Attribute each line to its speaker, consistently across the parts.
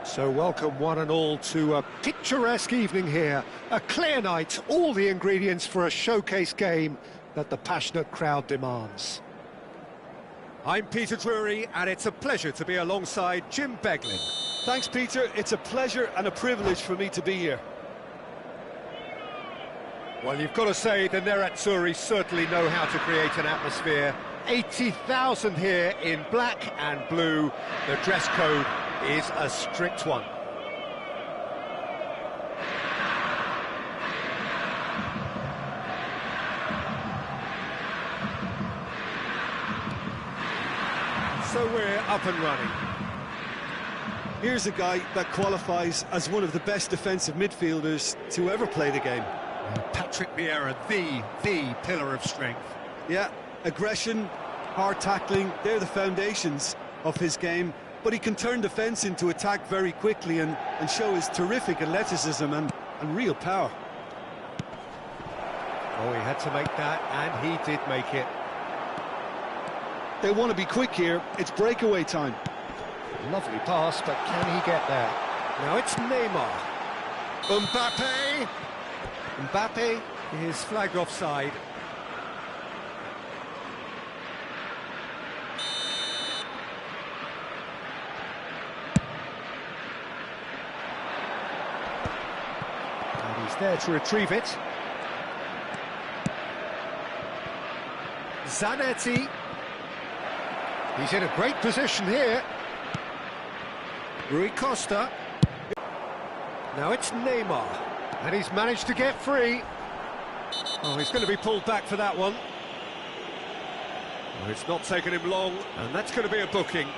Speaker 1: So welcome one and all to a picturesque evening here. A clear night, all the ingredients for a showcase game that the passionate crowd demands. I'm Peter Drury, and it's a pleasure to be alongside Jim Beglin.
Speaker 2: Thanks, Peter. It's a pleasure and a privilege for me to be here.
Speaker 1: Well, you've got to say the Nerazzurri certainly know how to create an atmosphere. 80,000 here in black and blue. The dress code is a strict one. So we're up and running.
Speaker 2: Here's a guy that qualifies as one of the best defensive midfielders to ever play the game.
Speaker 1: Patrick Vieira, the pillar of strength.
Speaker 2: Yeah, aggression, hard tackling, they're the foundations of his game, but he can turn defence into attack very quickly and show his terrific athleticism and real power.
Speaker 1: Oh, he had to make that, and he did make it.
Speaker 2: They want to be quick here, it's breakaway time.
Speaker 1: Lovely pass, but can he get there? Now it's Neymar. Mbappe is flagged offside. And he's there to retrieve it. Zanetti. He's in a great position here. Rui Costa. Now it's Neymar. And he's managed to get free. Oh, he's going to be pulled back for that one. Oh, it's not taken him long, and that's going to be a booking.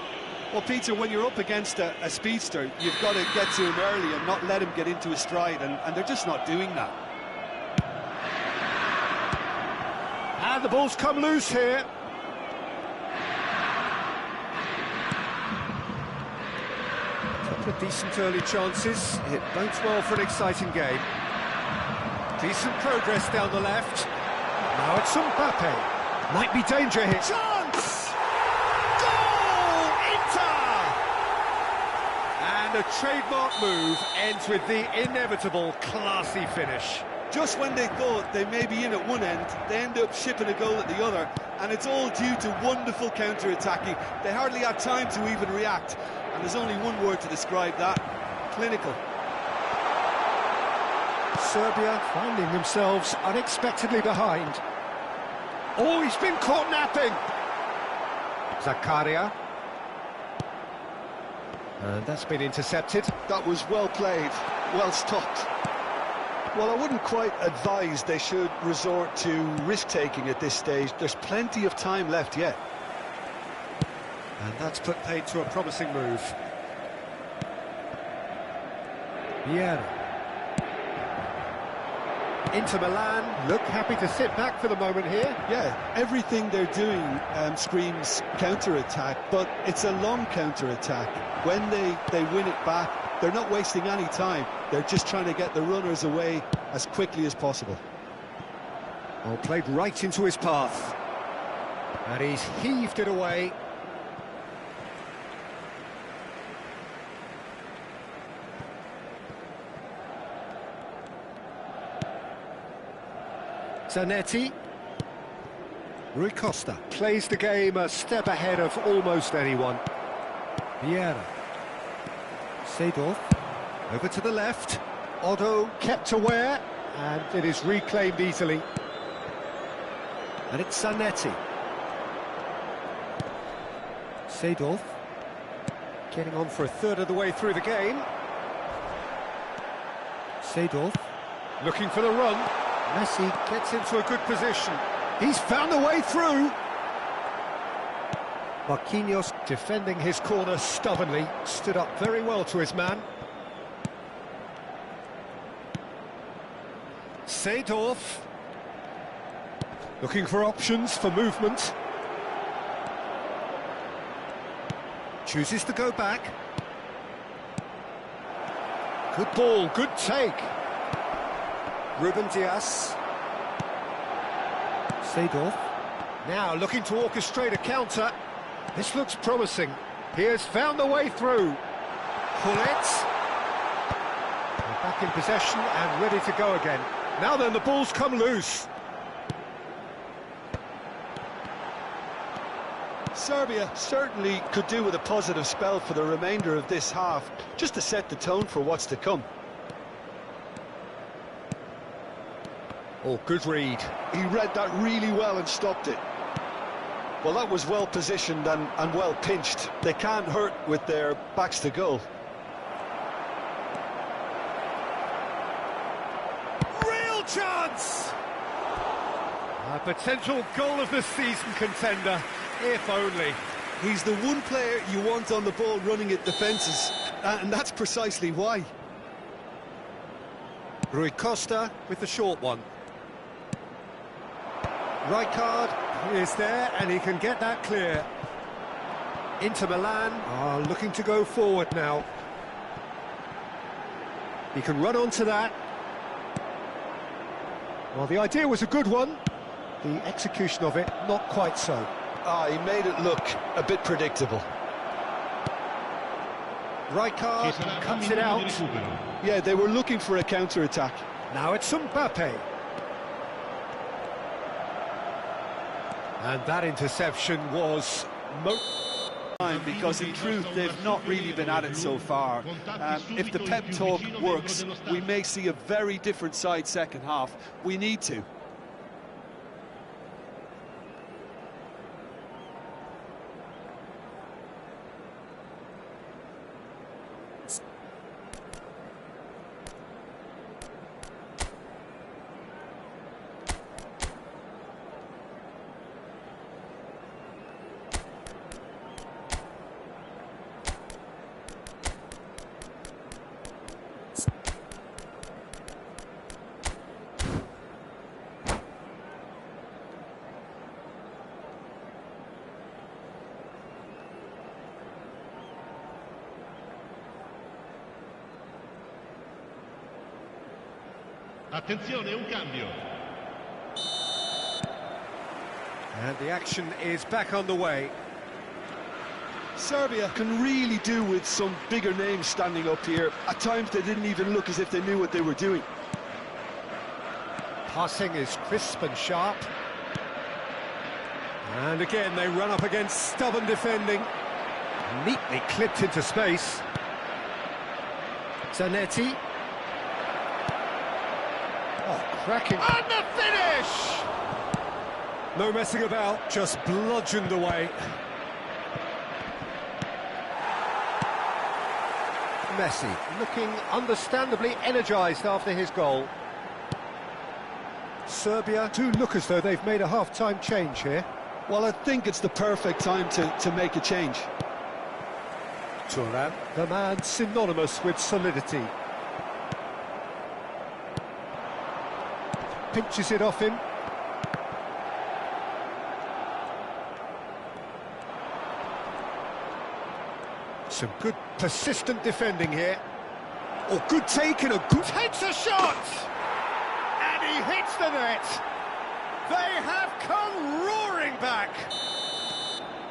Speaker 2: Well, Peter, when you're up against a speedster, you've got to get to him early and not let him get into his stride, and they're just not doing that.
Speaker 1: And the ball's come loose here. Decent early chances. It bodes well for an exciting game. Decent progress down the left. Now it's Mbappe. Might be danger here. Chance! Goal! Inter! And a trademark move ends with the inevitable classy finish.
Speaker 2: Just when they thought they may be in at one end, they end up shipping a goal at the other, and it's all due to wonderful counter-attacking. They hardly had time to even react. And there's only one word to describe that: clinical.
Speaker 1: Serbia finding themselves unexpectedly behind. Oh, he's been caught napping. Zakaria. And that's been intercepted.
Speaker 2: That was well played, well stopped. Well, I wouldn't quite advise they should resort to risk-taking at this stage. There's plenty of time left yet.
Speaker 1: And that's put paid to a promising move. Vieira. Inter Milan look happy to sit back for the moment here.
Speaker 2: Yeah, everything they're doing screams counter-attack, but it's a long counter-attack. When they win it back, they're not wasting any time. They're just trying to get the runners away as quickly as possible.
Speaker 1: Oh, played right into his path. And he's heaved it away. Zanetti. Rui Costa plays the game a step ahead of almost anyone. Vieira. Seedorf. Over to the left. Otto kept aware, and it is reclaimed easily. And it's Zanetti. Seedorf. Getting on for a third of the way through the game. Seedorf. Looking for the run. Messi gets into a good position. He's found a way through. Marquinhos defending his corner stubbornly. Stood up very well to his man. Seedorf. Looking for options for movement. Chooses to go back. Good ball, good take. Ruben Dias. Seedorf. Now looking to orchestrate a counter. This looks promising. He has found the way through. pull it. They're back in possession and ready to go again. Now then, the ball's come loose.
Speaker 2: Serbia certainly could do with a positive spell for the remainder of this half, just to set the tone for what's to come.
Speaker 1: Oh, good read.
Speaker 2: He read that really well and stopped it. Well, that was well positioned and well pinched. They can't hurt with their backs to goal.
Speaker 1: Real chance! A potential goal of the season contender, if only.
Speaker 2: He's the one player you want on the ball running at defences, and that's precisely why.
Speaker 1: Rui Costa with the short one. Rijkaard is there, and he can get that clear. Inter Milan are looking to go forward now. He can run onto that. Well, the idea was a good one. The execution of it, not quite so.
Speaker 2: He made it look a bit predictable.
Speaker 1: Rijkaard cuts it out.
Speaker 2: Yeah, they were looking for a counter-attack.
Speaker 1: Now it's Mbappe. And that interception was...
Speaker 2: Because in truth they've not really been at it so far. If the pep talk works, we may see a very different side second half. We need to.
Speaker 3: Attenzione, un cambio.
Speaker 1: And the action is back on the way.
Speaker 2: Serbia can really do with some bigger names standing up here. At times they didn't even look as if they knew what they were doing.
Speaker 1: Passing is crisp and sharp. And again they run up against stubborn defending. Neatly clipped into space. Zanetti. Oh, cracking. And the finish! No messing about, just bludgeoned away. Messi looking understandably energised after his goal. Serbia do look as though they've made a half-time change here.
Speaker 2: Well, I think it's the perfect time to make a change.
Speaker 1: Thuram, the man synonymous with solidity. Pinches it off him. Some good persistent defending here. Oh, good take and a good... Takes a shot! And he hits the net! They have come roaring back!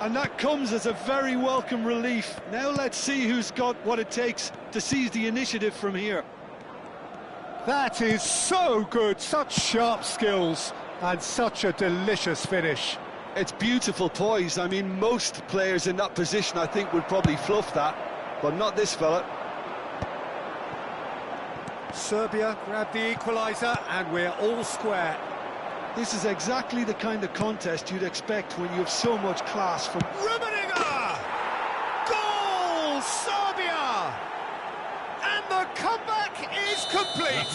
Speaker 2: And that comes as a very welcome relief. Now let's see who's got what it takes to seize the initiative from here.
Speaker 1: That is so good, such sharp skills, and such a delicious finish.
Speaker 2: It's beautiful poise. I mean, most players in that position, I think, would probably fluff that, but not this fella.
Speaker 1: Serbia grab the equaliser, and we're all square.
Speaker 2: This is exactly the kind of contest you'd expect when you have so much class from...
Speaker 1: Rummenigge! Goal, Serbia! And the comeback is complete.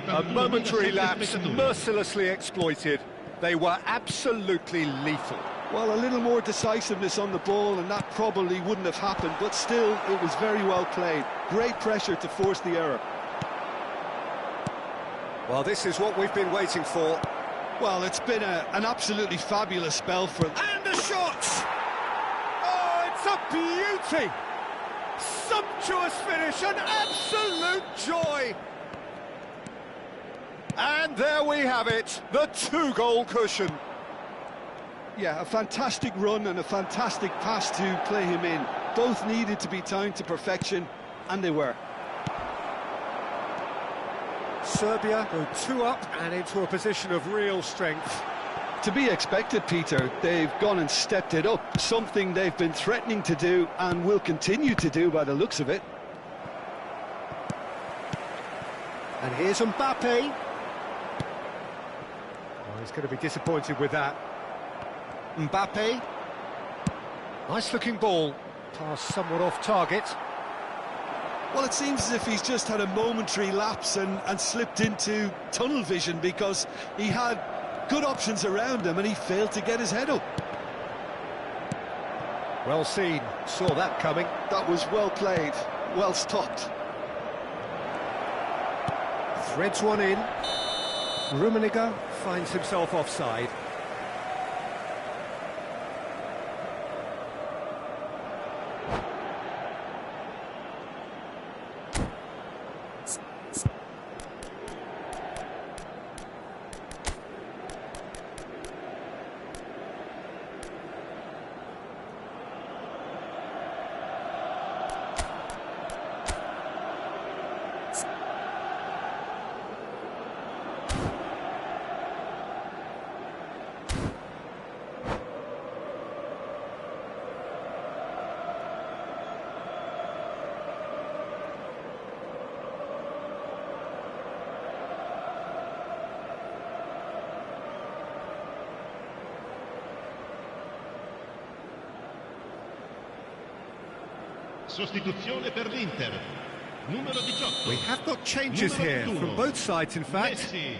Speaker 1: A momentary lapse, mercilessly exploited. They were absolutely lethal.
Speaker 2: Well, a little more decisiveness on the ball and that probably wouldn't have happened, but still, it was very well played. Great pressure to force the error.
Speaker 1: Well, this is what we've been waiting for.
Speaker 2: Well, it's been an absolutely fabulous spell for them.
Speaker 1: And the shot! Oh, it's a beauty! Sumptuous finish, an absolute joy! And there we have it, the two-goal cushion.
Speaker 2: Yeah, a fantastic run and a fantastic pass to play him in. Both needed to be timed to perfection, and they were.
Speaker 1: Serbia go 2 up and into a position of real strength.
Speaker 2: To be expected, Peter. They've gone and stepped it up, something they've been threatening to do and will continue to do by the looks of it.
Speaker 1: And here's Mbappe. Oh, he's going to be disappointed with that. Mbappe. Nice looking ball. Pass somewhat off target.
Speaker 2: Well, it seems as if he's just had a momentary lapse and slipped into tunnel vision, because he had good options around him and he failed to get his head up.
Speaker 1: Well seen, saw that coming.
Speaker 2: That was well played, well stopped.
Speaker 1: Threads one in. Rummenigge finds himself offside.
Speaker 3: Sostituzione per l'Inter. Numero 18.
Speaker 1: We have got changes here from both sides, in fact.
Speaker 3: Messi.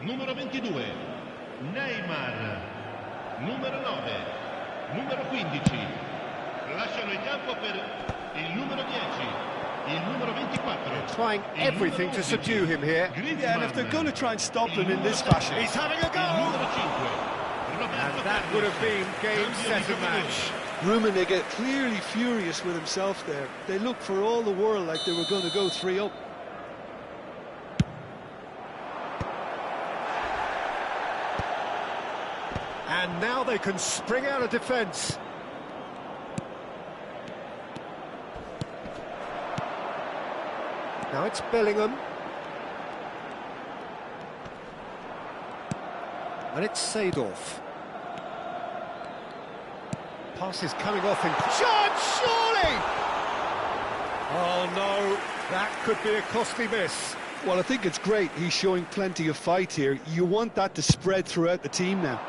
Speaker 3: Numero 22. Neymar. Numero 9. Numero 15. Lasciano il campo per il numero 10. Il numero 24.
Speaker 1: Trying everything to subdue him here.
Speaker 2: Yeah, and if they're going to try and stop him in this fashion...
Speaker 1: He's having a go! And that would have been game, set and match.
Speaker 2: Rummenigge clearly furious with himself there. They looked for all the world like they were going to go 3 up.
Speaker 1: And now they can spring out of defence. Now it's Bellingham. And it's Seedorf. Pass is coming off in... Shot, surely! Oh no, that could be a costly miss.
Speaker 2: Well, I think it's great. He's showing plenty of fight here. You want that to spread throughout the team now.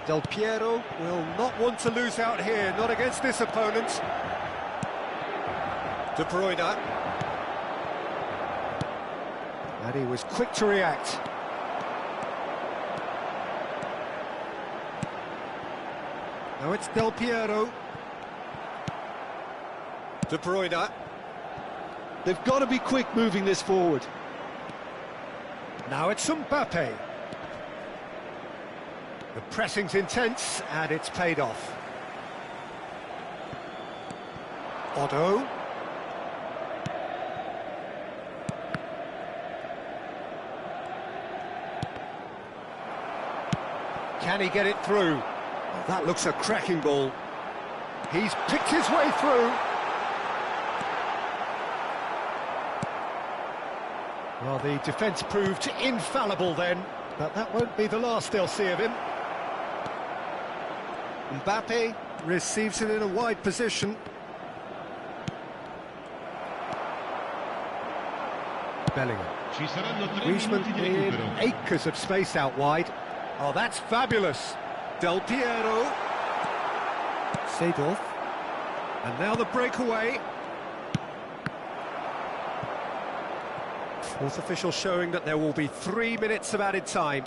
Speaker 1: Del Piero will not want to lose out here, not against this opponent. De Bruyne. And he was quick to react. Now it's Del Piero. De Bruyne.
Speaker 2: They've got to be quick moving this forward.
Speaker 1: Now it's Mbappe. The pressing's intense, and it's paid off. Otto. Can he get it through? Oh, that looks a cracking ball. He's picked his way through. Well, the defence proved infallible then, but that won't be the last they'll see of him. Mbappe receives it in a wide position. Bellingham. Griezmann in acres of space out wide. Oh, that's fabulous. Del Piero. Seedorf. And now the breakaway. Fourth official showing that there will be 3 minutes of added time.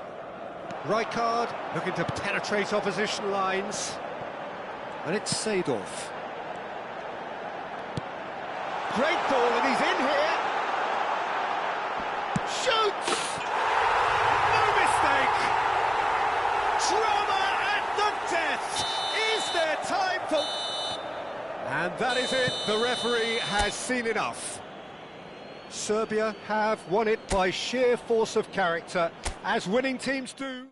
Speaker 1: Rijkaard looking to penetrate opposition lines. And it's Seedorf. Great ball, and he's in here. Shoots! No mistake! Drama at the death! Is there time for... And that is it. The referee has seen enough. Serbia have won it by sheer force of character, As winning teams do.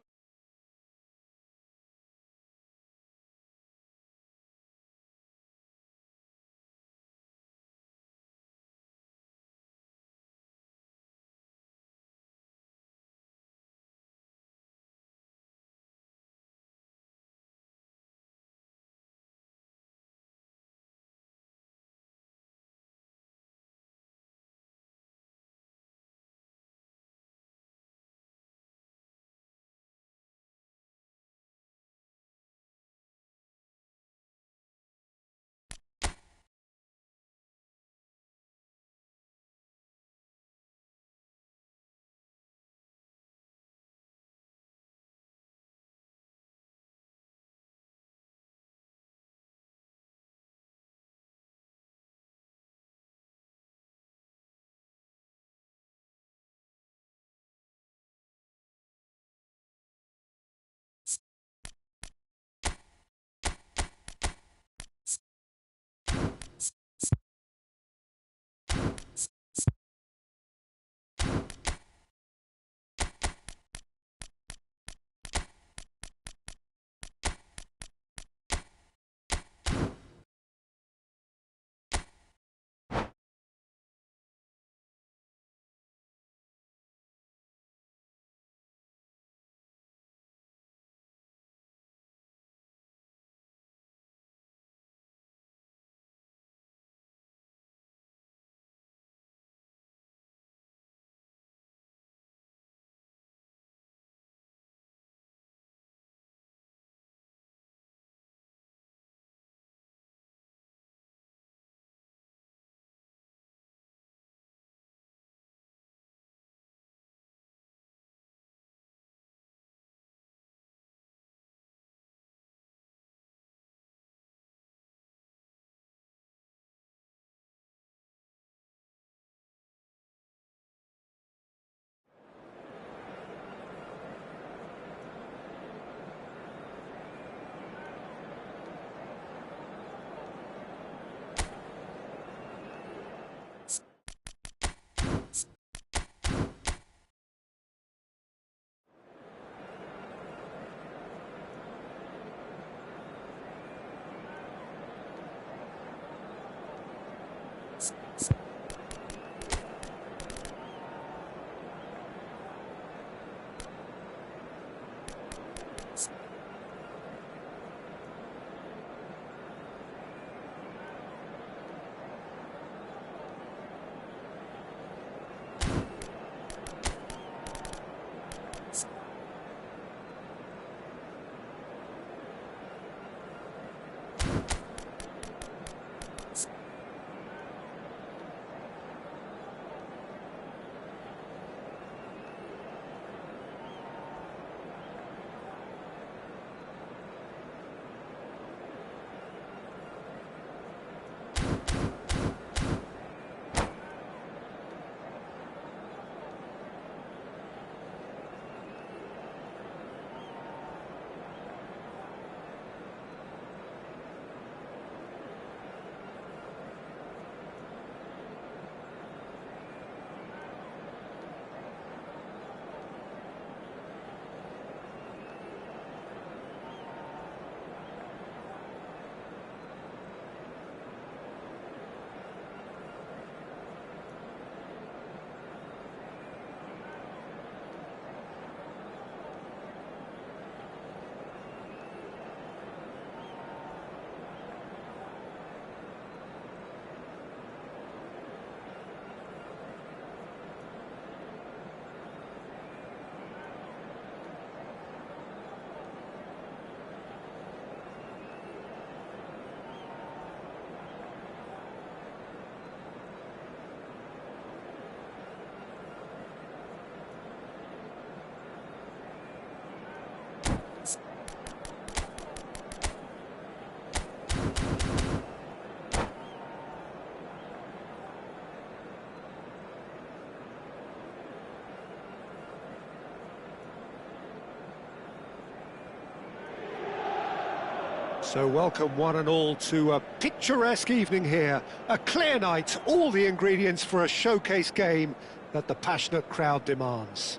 Speaker 1: So welcome one and all to a picturesque evening here. A clear night, all the ingredients for a showcase game that the passionate crowd demands.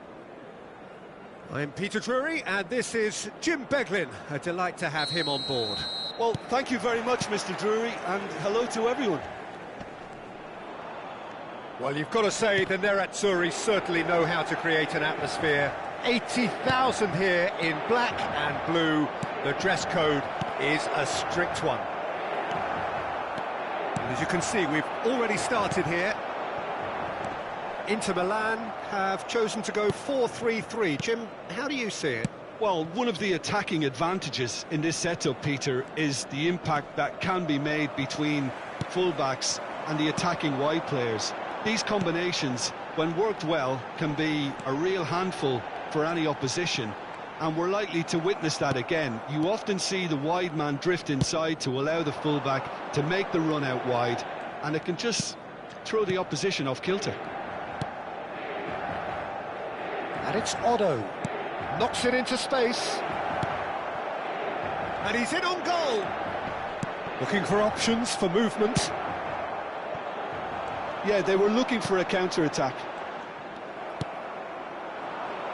Speaker 1: I'm Peter Drury, and this is Jim Beglin. A delight to have him on board.
Speaker 2: Well, thank you very much, Mr. Drury, and hello to everyone.
Speaker 1: Well, you've got to say the Nerazzurri certainly know how to create an atmosphere. 80,000 here in black and blue. The dress code is a strict one. And as you can see, we've already started here. Inter Milan have chosen to go 4-3-3. Jim, how do you see it?
Speaker 2: Well, one of the attacking advantages in this setup, Peter, is the impact that can be made between fullbacks and the attacking wide players. These combinations, when worked well, can be a real handful for any opposition, and we're likely to witness that again. You often see the wide man drift inside to allow the fullback to make the run out wide, and it can just throw the opposition off kilter.
Speaker 1: And it's Otto. Knocks it into space. And he's in on goal. Looking for options for movement.
Speaker 2: Yeah, they were looking for a counter-attack.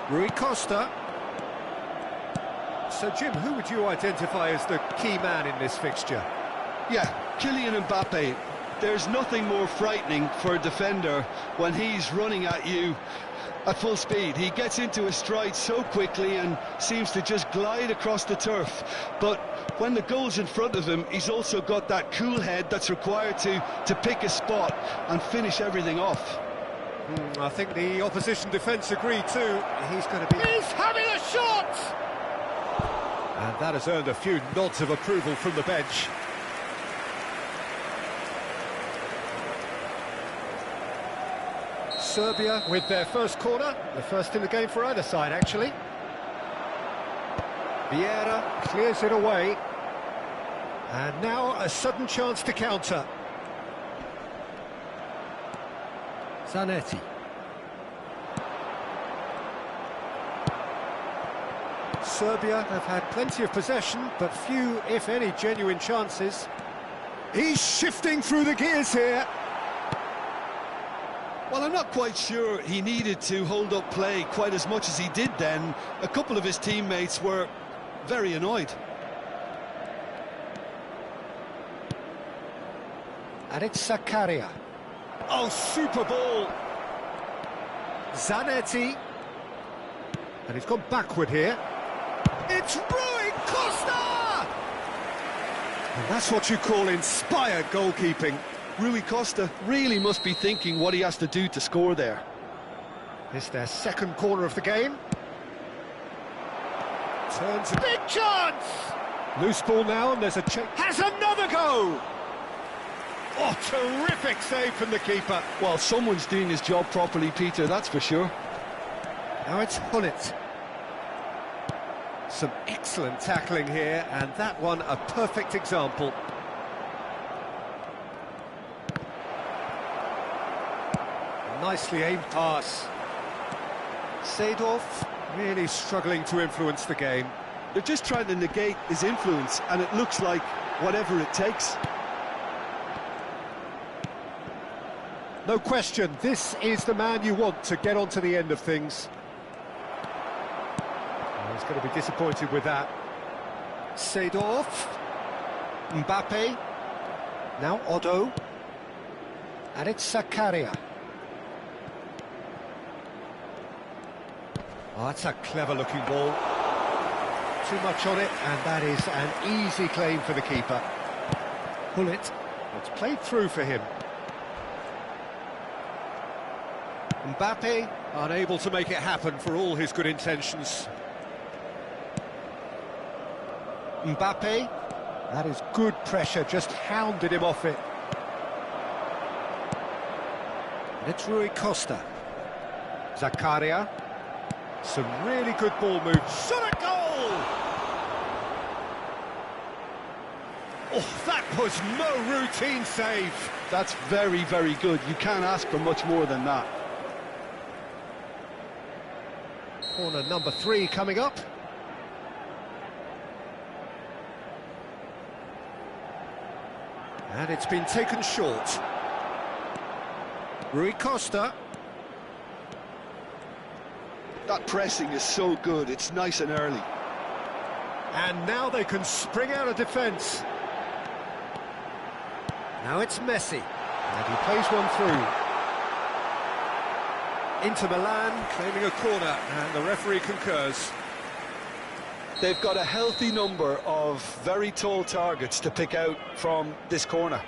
Speaker 1: Rui Costa. So, Jim, who would you identify as the key man in this fixture?
Speaker 2: Yeah, Kylian Mbappe. There's nothing more frightening for a defender when he's running at you at full speed. He gets into his stride so quickly and seems to just glide across the turf. But when the goal's in front of him, he's also got that cool head that's required to pick a spot and finish everything off.
Speaker 1: I think the opposition defence agreed too. He's going to be... He's having a shot! And that has earned a few nods of approval from the bench. Serbia with their first corner, the first in the game for either side, actually. Vieira clears it away. And now a sudden chance to counter. Zanetti. Serbia have had plenty of possession, but few, if any, genuine chances. He's shifting through the gears here.
Speaker 2: Well, I'm not quite sure he needed to hold up play quite as much as he did then. A couple of his teammates were very annoyed.
Speaker 1: And it's Zakaria. Oh, super ball. Zanetti. And he's gone backward here. It's Rui Costa! And that's what you call inspired goalkeeping.
Speaker 2: Rui Costa really must be thinking what he has to do to score there.
Speaker 1: It's their second corner of the game. Turns a big chance! Loose ball now, and there's a check. Has another go! Oh, terrific save from the keeper.
Speaker 2: Well, someone's doing his job properly, Peter, that's for sure.
Speaker 1: Now it's Hullet. Some excellent tackling here, and that one a perfect example. Nicely aimed pass. Seedorf really struggling to influence the game.
Speaker 2: They're just trying to negate his influence, and it looks like whatever it takes.
Speaker 1: No question, this is the man you want to get onto the end of things. Oh, he's going to be disappointed with that. Seedorf. Mbappe. Now Otto. And it's Zakaria. Oh, that's a clever-looking ball. Too much on it, and that is an easy claim for the keeper. Hullet. It's played through for him. Mbappe unable to make it happen for all his good intentions. Mbappe, that is good pressure, just hounded him off it. And it's Rui Costa. Zakaria. Some really good ball moves. Shot a goal! Oh, that was no routine save.
Speaker 2: That's very, very good. You can't ask for much more than that.
Speaker 1: Corner number 3 coming up. And it's been taken short. Rui Costa.
Speaker 2: That pressing is so good, it's nice and early.
Speaker 1: And now they can spring out of defence. Now it's Messi, and he plays one through. Inter Milan claiming a corner, and the referee concurs.
Speaker 2: They've got a healthy number of very tall targets to pick out from this corner.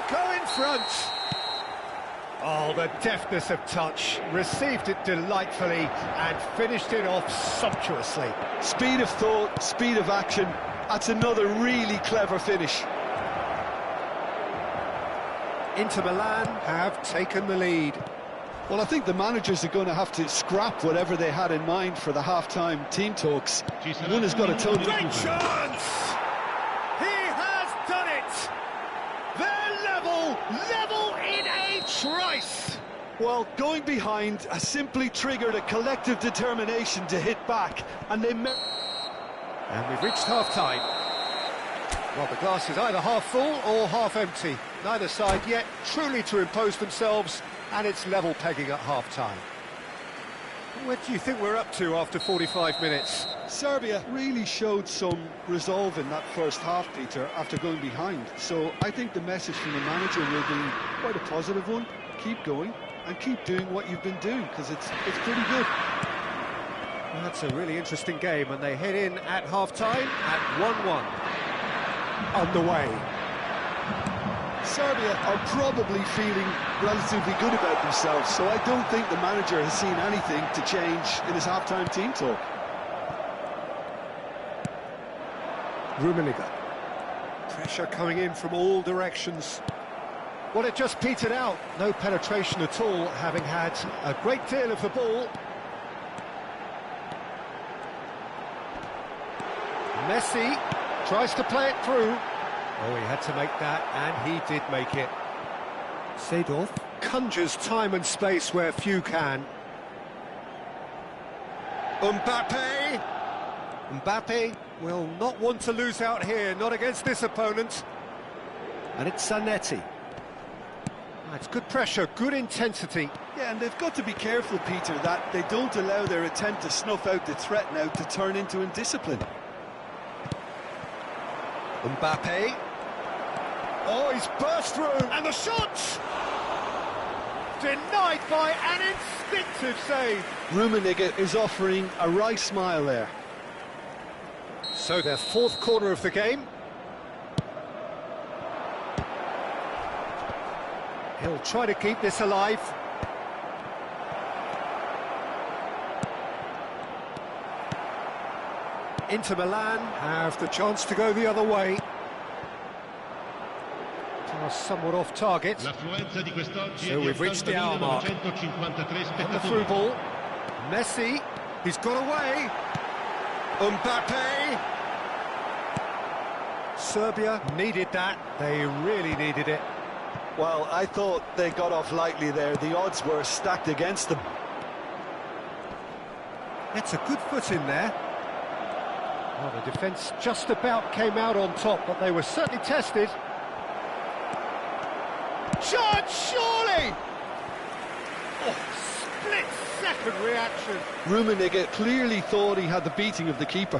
Speaker 1: Go in front. Oh, the deftness of touch. Received it delightfully and finished it off sumptuously.
Speaker 2: Speed of thought, speed of action. That's another really clever finish.
Speaker 1: Inter Milan have taken the lead.
Speaker 2: Well, I think the managers are going to have to scrap whatever they had in mind for the half-time team talks. One has got a total...
Speaker 1: Great chance! He has done it! They're level in a trice!
Speaker 2: Well, going behind has simply triggered a collective determination to hit back, and they...
Speaker 1: And we've reached half-time. Well, the glass is either half full or half empty. Neither side yet truly to impose themselves, and it's level pegging at half-time. What do you think we're up to after 45 minutes?
Speaker 2: Serbia really showed some resolve in that first half, Peter, after going behind. So I think the message from the manager will be quite a positive one. Keep going and keep doing what you've been doing, because it's pretty good.
Speaker 1: Well, that's a really interesting game, and they head in at half-time at 1-1. Underway.
Speaker 2: Serbia are probably feeling relatively good about themselves, so I don't think the manager has seen anything to change in his half-time team talk.
Speaker 1: Rummenigge. Pressure coming in from all directions. Well, it just petered out. No penetration at all, having had a great deal of the ball. Messi tries to play it through. Oh, he had to make that, and he did make it. Seedorf conjures time and space where few can. Mbappe will not want to lose out here, not against this opponent. And it's Zanetti. It's good pressure, good intensity.
Speaker 2: Yeah, and they've got to be careful, Peter, that they don't allow their attempt to snuff out the threat now to turn into indiscipline.
Speaker 1: Mbappe. Oh, he's burst through, and the shot! Denied by an instinctive save.
Speaker 2: Rummenigge is offering a wry smile there.
Speaker 1: So their fourth corner of the game. He'll try to keep this alive. Inter Milan have the chance to go the other way. Somewhat off target. So we've reached the hour mark. And the through ball. Messi, he's got away. Mbappe. Serbia needed that. They really needed it.
Speaker 2: Well, I thought they got off lightly there. The odds were stacked against them.
Speaker 1: That's a good foot in there. Well, the defence just about came out on top, but they were certainly tested. Shot, surely! Oh, split-second reaction.
Speaker 2: Rummenigge clearly thought he had the beating of the keeper.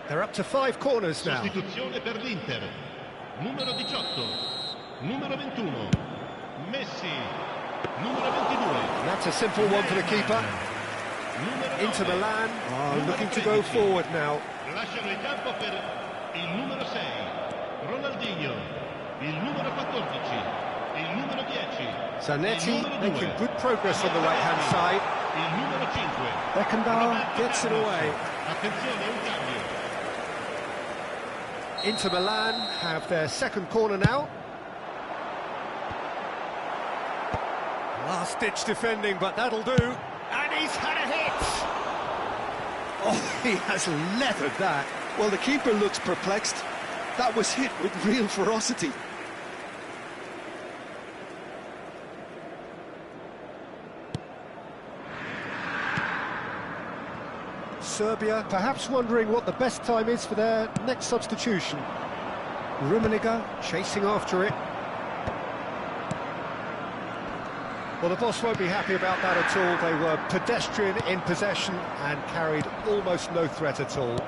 Speaker 1: They're up to 5 corners now.
Speaker 3: Sostituzione per l'Inter. Numero 18, numero 21, Messi, numero 22.
Speaker 1: That's a simple one for the keeper. Inter Milan are looking to go forward now.
Speaker 3: Lasciano il campo per il numero 6, Ronaldinho, il numero 14, il numero 10.
Speaker 1: Zanetti making good progress on the right-hand side.
Speaker 3: Il numero 5.
Speaker 1: Beckenbauer gets it away.
Speaker 3: Attenzione, un cambio.
Speaker 1: Inter Milan have their second corner now. Last-ditch defending, but that'll do. And he's had a hit! Oh, he has leathered that.
Speaker 2: Well, the keeper looks perplexed. That was hit with real ferocity.
Speaker 1: Serbia perhaps wondering what the best time is for their next substitution. Rummenigge chasing after it. Well, the boss won't be happy about that at all. They were pedestrian in possession and carried almost no threat at all.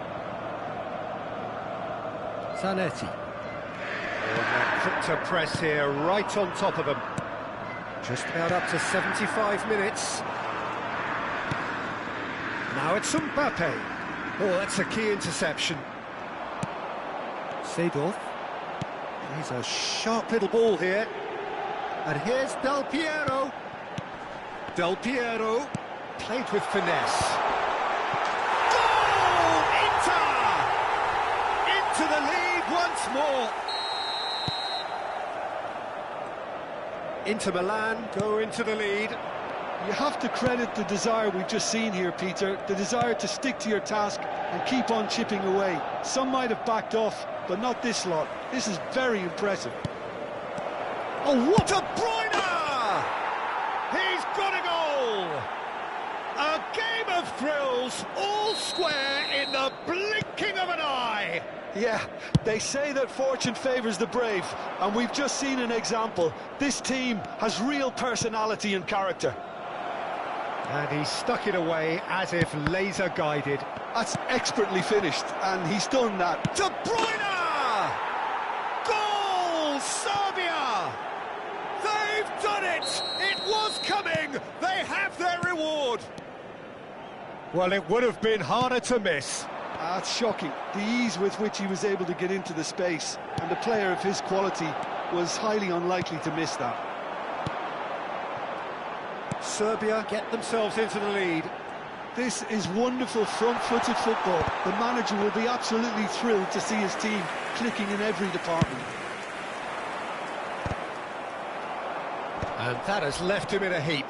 Speaker 1: Zanetti. Oh, and they're quick to press here, right on top of them. Just about up to 75 minutes. Now it's Mbappe. Oh, that's a key interception. Seedorf. He's a sharp little ball here. And here's Del Piero. Del Piero played with finesse. Goal! Inter! Into the lead once more. Inter Milan go into the lead.
Speaker 2: You have to credit the desire we've just seen here, Peter. The desire to stick to your task and keep on chipping away. Some might have backed off, but not this lot. This is very impressive.
Speaker 1: Oh, what a Bruyne! He's got a goal! A game of thrills, all square in the blinking of an eye!
Speaker 2: Yeah, they say that fortune favours the brave, and we've just seen an example. This team has real personality and character.
Speaker 1: And he stuck it away as if laser-guided.
Speaker 2: That's expertly finished, and he's done that.
Speaker 1: De Bruyne! Goal! Serbia! They've done it! It was coming! They have their reward! Well, it would have been harder to miss.
Speaker 2: That's shocking. The ease with which he was able to get into the space, and a player of his quality was highly unlikely to miss that.
Speaker 1: Serbia get themselves into the lead.
Speaker 2: This is wonderful front-footed football. The manager will be absolutely thrilled to see his team clicking in every department.
Speaker 1: And that has left him in a heap.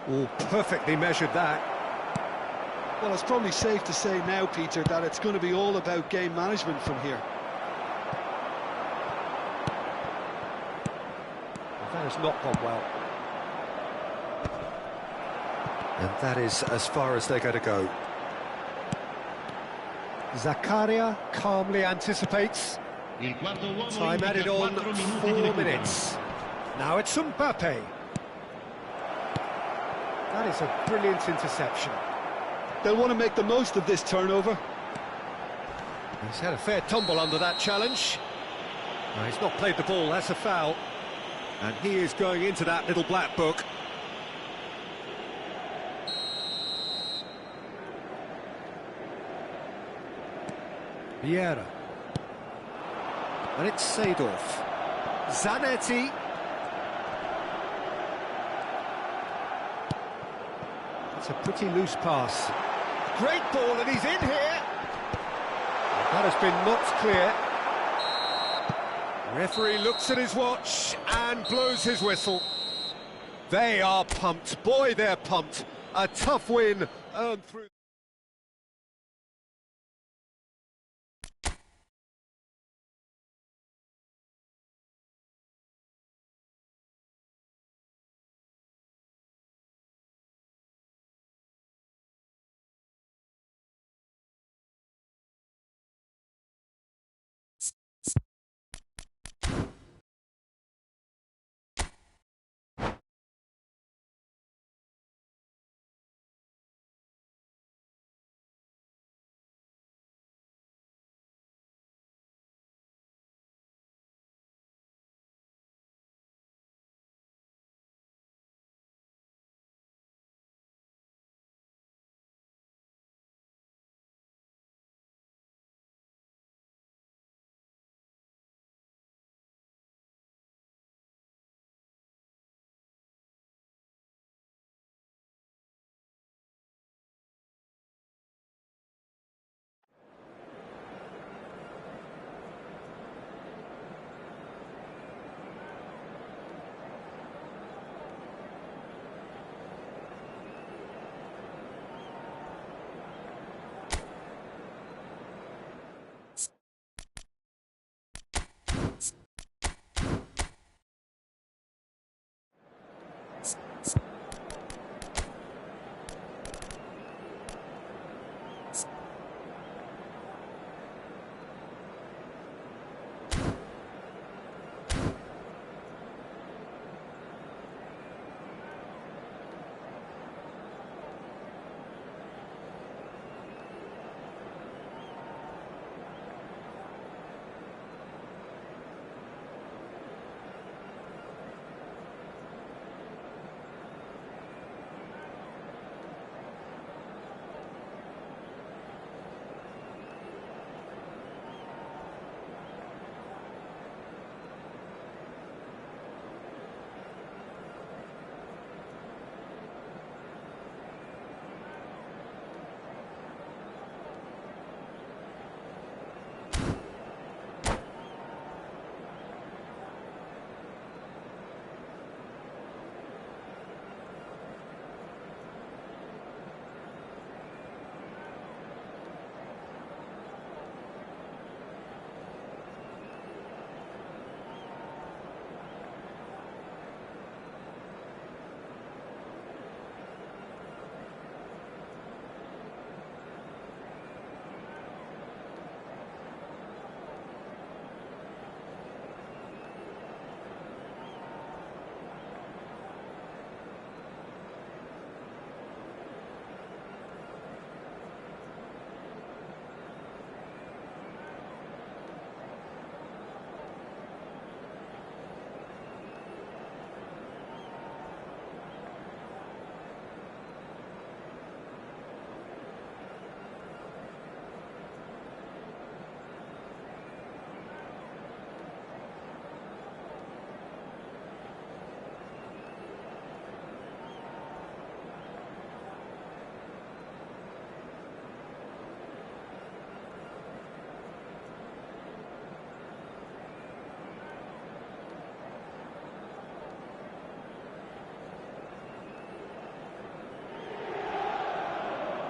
Speaker 1: Oh, perfectly measured that.
Speaker 2: Well, it's probably safe to say now, Peter, that it's going to be all about game management from here.
Speaker 1: That has not gone well. And that is as far as they're going to go. Zakaria calmly anticipates. Time added on 4 minutes. Now it's Mbappe. That is a brilliant interception.
Speaker 2: They'll want to make the most of this turnover.
Speaker 1: He's had a fair tumble under that challenge. No, he's not played the ball, that's a foul. And he is going into that little black book. Vieira. And it's Seedorf. Zanetti. It's a pretty loose pass. Great ball, and he's in here. That has been knocked clear. Referee looks at his watch and blows his whistle. They are pumped. Boy, they're pumped. A tough win earned through.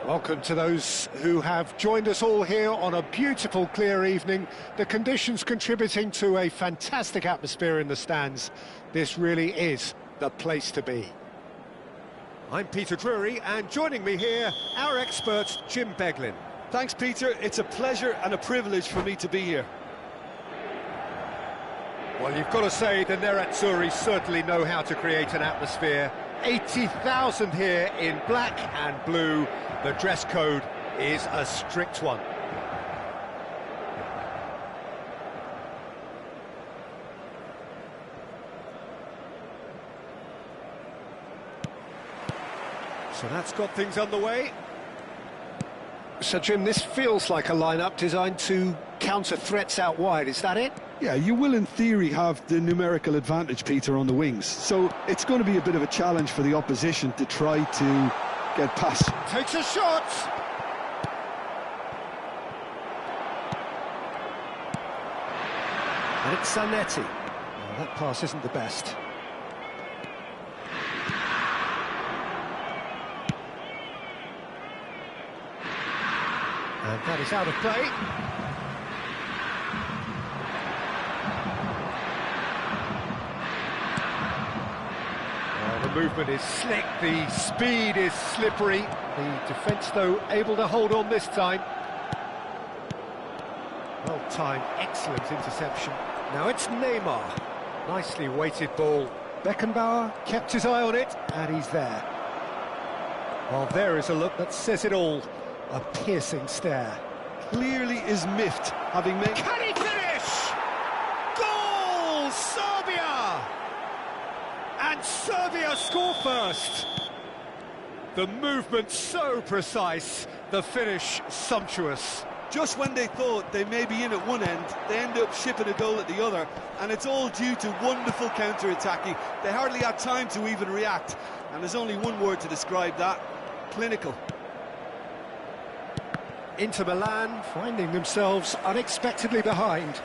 Speaker 1: Welcome to those who have joined us all here on a beautiful, clear evening. The conditions contributing to a fantastic atmosphere in the stands. This really is the place to be. I'm Peter Drury, and joining me here, our expert, Jim Beglin.
Speaker 2: Thanks, Peter. It's a pleasure and a privilege for me to be here.
Speaker 1: Well, you've got to say the Nerazzurri certainly know how to create an atmosphere. 80,000 here in black and blue. The dress code is a strict one. So that's got things underway. So, Jim, this feels like a lineup designed to counter threats out wide, is that it?
Speaker 2: Yeah, you will in theory have the numerical advantage, Peter, on the wings. So it's going to be a bit of a challenge for the opposition to try to get past.
Speaker 1: Takes a shot! And it's Zanetti. Well, that pass isn't the best. And that is out of play. The movement is slick, the speed is slippery. The defence, though, able to hold on this time. Well-timed, excellent interception. Now it's Neymar. Nicely weighted ball. Beckenbauer kept his eye on it, and he's there. Well, there is a look that says it all. A piercing stare.
Speaker 2: Clearly is miffed, having made...
Speaker 1: Can he finish? Goal! Serbia! And Serbia score first. The movement so precise, the finish sumptuous.
Speaker 2: Just when they thought they may be in at one end, they end up shipping a goal at the other, and it's all due to wonderful counter-attacking. They hardly had time to even react, and there's only one word to describe that: clinical.
Speaker 1: Inter Milan finding themselves unexpectedly behind.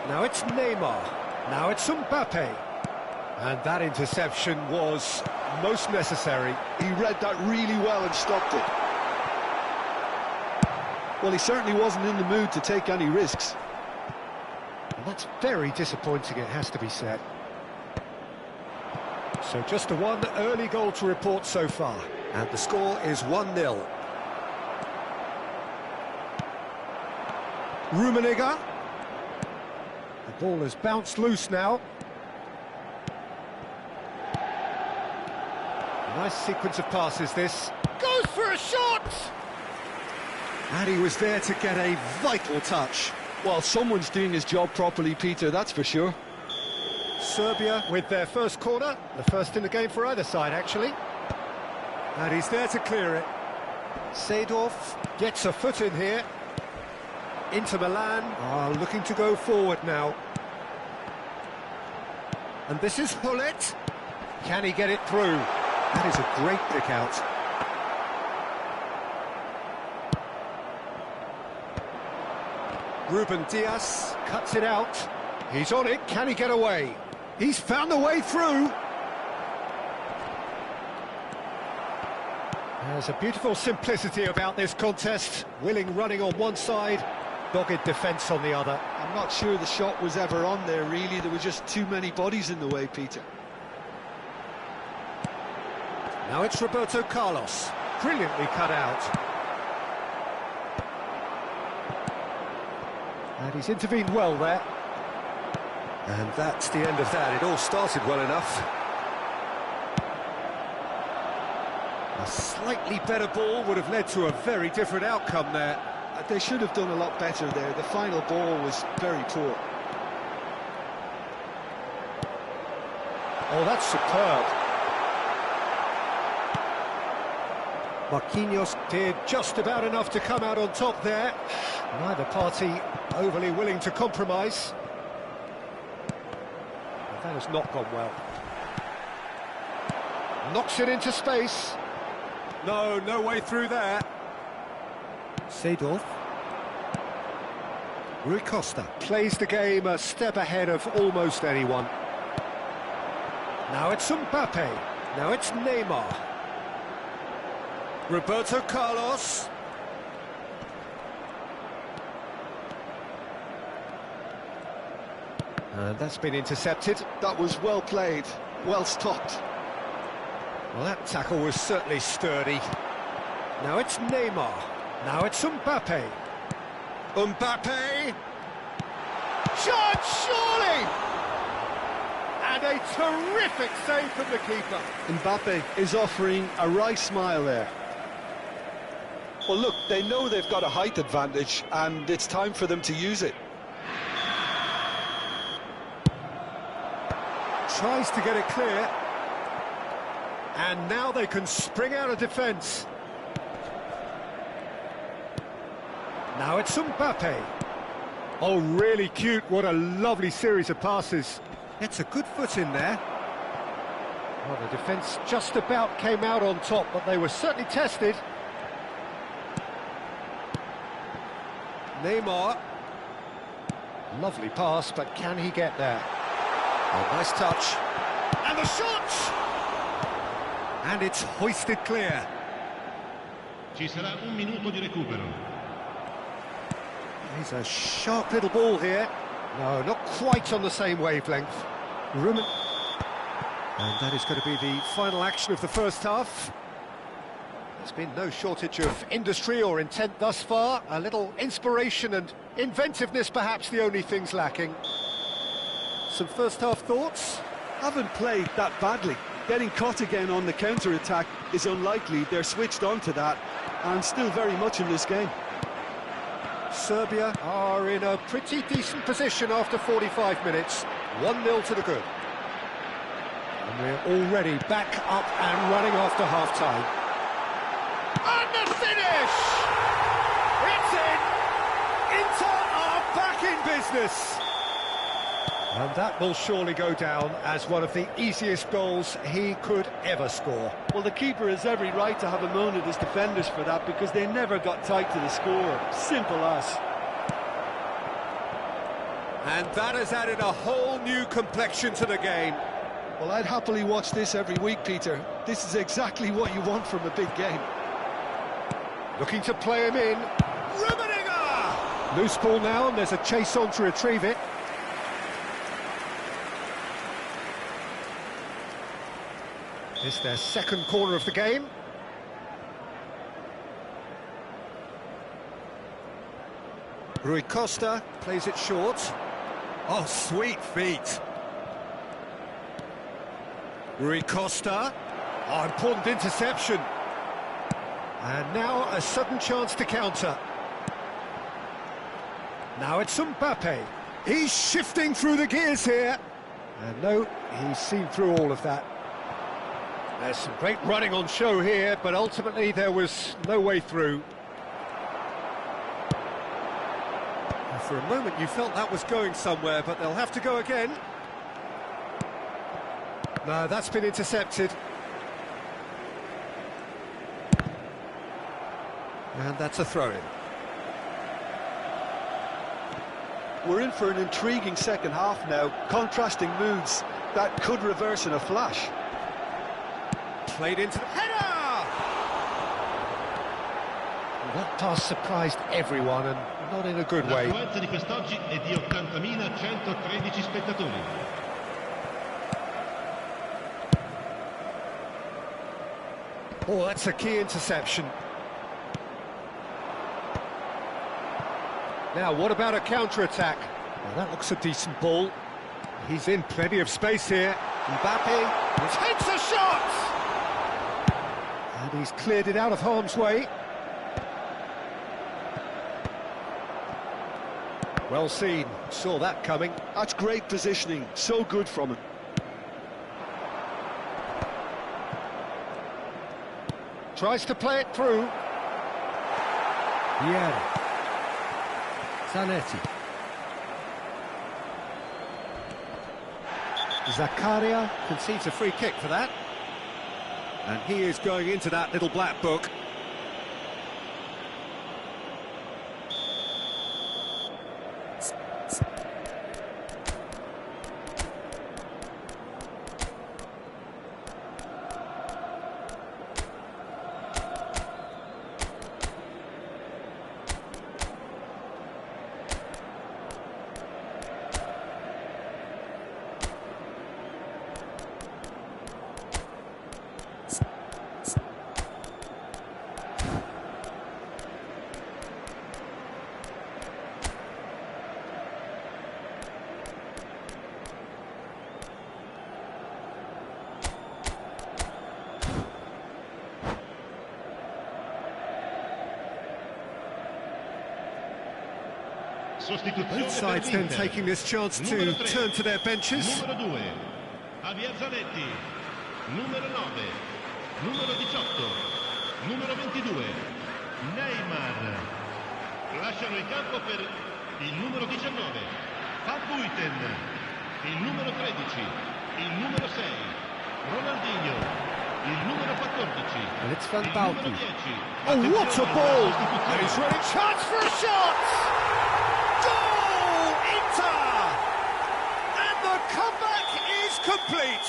Speaker 1: Now it's Neymar. Now it's Mbappe. And that interception was most necessary.
Speaker 2: He read that really well and stopped it. Well, he certainly wasn't in the mood to take any risks.
Speaker 1: And that's very disappointing, it has to be said. So just the one early goal to report so far. And the score is 1-0. Rummenigge. The ball has bounced loose now. A nice sequence of passes this. Goes for a shot! And he was there to get a vital touch.
Speaker 2: Well, someone's doing his job properly, Peter, that's for sure.
Speaker 1: Serbia with their first corner, the first in the game for either side, actually. And he's there to clear it. Seedorf gets a foot in here. Inter Milan are looking to go forward now. And this is Hullet. Can he get it through? That is a great pick out. Ruben Diaz cuts it out. He's on it. Can he get away? He's found the way through. There's a beautiful simplicity about this contest. Willing running on one side, dogged defence on the other.
Speaker 2: I'm not sure the shot was ever on there, really. There were just too many bodies in the way, Peter.
Speaker 1: Now it's Roberto Carlos. Brilliantly cut out. And he's intervened well there. And that's the end of that. It all started well enough. A slightly better ball would have led to a very different outcome there.
Speaker 2: They should have done a lot better there. The final ball was very poor.
Speaker 1: Oh, that's superb. Marquinhos did just about enough to come out on top there. Neither party overly willing to compromise. But that has not gone well. Knocks it into space. No way through there. Seedorf. Rui Costa plays the game a step ahead of almost anyone. Now it's Mbappe. Now it's Neymar. Roberto Carlos. And that's been intercepted.
Speaker 2: That was well played, well stopped.
Speaker 1: Well, that tackle was certainly sturdy. Now it's Neymar. Now it's Mbappe. Mbappe! Shot, surely! And a terrific save from the keeper.
Speaker 2: Mbappe is offering a wry smile there. Well, look, they know they've got a height advantage, and it's time for them to use it.
Speaker 1: Tries to get it clear. And now they can spring out of defence. Now it's Mbappe. Oh, really cute. What a lovely series of passes. It's a good foot in there. Well, the defence just about came out on top, but they were certainly tested. Neymar. Lovely pass, but can he get there? Oh, nice touch. And the shot! And it's hoisted clear.
Speaker 3: Ci sarà un minuto di recupero.
Speaker 1: He's a sharp little ball here. No, not quite on the same wavelength. And that is going to be the final action of the first half. There's been no shortage of industry or intent thus far. A little inspiration and inventiveness, perhaps the only things lacking. Some first half thoughts?
Speaker 2: Haven't played that badly. Getting caught again on the counter-attack is unlikely. They're switched on to that and still very much in this game.
Speaker 1: Serbia are in a pretty decent position after 45 minutes. 1-0 to the good. And we're already back up and running after half-time. And the finish! It's in! Inter are back in business! And that will surely go down as one of the easiest goals he could ever score.
Speaker 2: Well, the keeper has every right to have a moan at his defenders for that, because they never got tight to the score. Simple as.
Speaker 1: And that has added a whole new complexion to the game.
Speaker 2: Well, I'd happily watch this every week, Peter. This is exactly what you want from a big game.
Speaker 1: Looking to play him in. Rummenigge! Loose ball now, and there's a chase on to retrieve it. It's their second corner of the game. Rui Costa plays it short. Oh, sweet feet. Rui Costa. Oh, important interception. And now a sudden chance to counter. Now it's Mbappe. He's shifting through the gears here. And no, he's seen through all of that. There's some great running on show here, but ultimately there was no way through. And for a moment you felt that was going somewhere, but they'll have to go again. No, that's been intercepted. And that's a throw-in.
Speaker 2: We're in for an intriguing second half now. Contrasting moods that could reverse in a flash.
Speaker 1: Played into the header! Well, that pass surprised everyone, and not in a good way.
Speaker 3: L'affluenza di quest'oggi è di 80.113 spettatori.
Speaker 1: Oh, that's a key interception. Now, what about a counter-attack? Well, that looks a decent ball. He's in plenty of space here. Mbappe takes a shot! And he's cleared it out of harm's way. Well seen, saw that coming.
Speaker 2: That's great positioning, so good from him.
Speaker 1: Tries to play it through. Yeah. Zanetti. Zakaria concedes a free kick for that. And he is going into that little black book.
Speaker 3: Sostituzione
Speaker 1: Both sides
Speaker 3: per
Speaker 1: then
Speaker 3: l'Inter.
Speaker 1: taking this chance to
Speaker 3: Numero 3,
Speaker 1: turn to their benches.
Speaker 3: Numero 2, Javier Zanetti. Numero 9, numero 18, numero 22, Neymar. Lasciano il campo per il numero 19, Van Buiten. Il numero 13, il numero 6, Ronaldinho. Il numero 14,
Speaker 1: And it's Van
Speaker 3: il
Speaker 1: Bauten.
Speaker 3: numero 10.
Speaker 1: Oh, what a
Speaker 3: Attenzione,
Speaker 1: ball!
Speaker 3: la sostituzione.
Speaker 1: And he's running, chance for a shot! Goal! Inter! And the comeback is complete!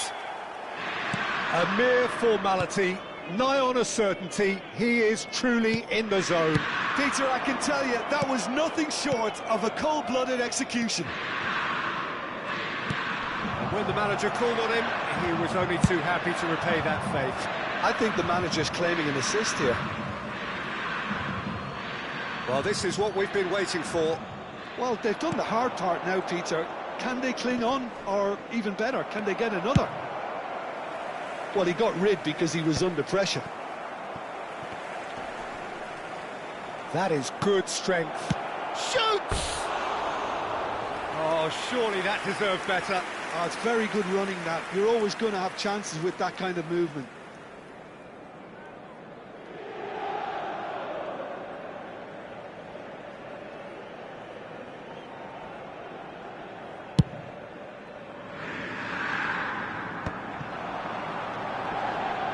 Speaker 1: A mere formality, nigh on a certainty, he is truly in the zone.
Speaker 2: Peter, I can tell you, that was nothing short of a cold-blooded execution.
Speaker 1: And when the manager called on him, he was only too happy to repay that faith.
Speaker 2: I think the manager's claiming an assist here.
Speaker 1: Well, this is what we've been waiting for.
Speaker 2: Well, they've done the hard part now, Peter. Can they cling on, or even better, can they get another? Well, he got rid because he was under pressure.
Speaker 1: That is good strength. Shoots! Oh, surely that deserved better.
Speaker 2: Oh, it's very good running, that. You're always going to have chances with that kind of movement.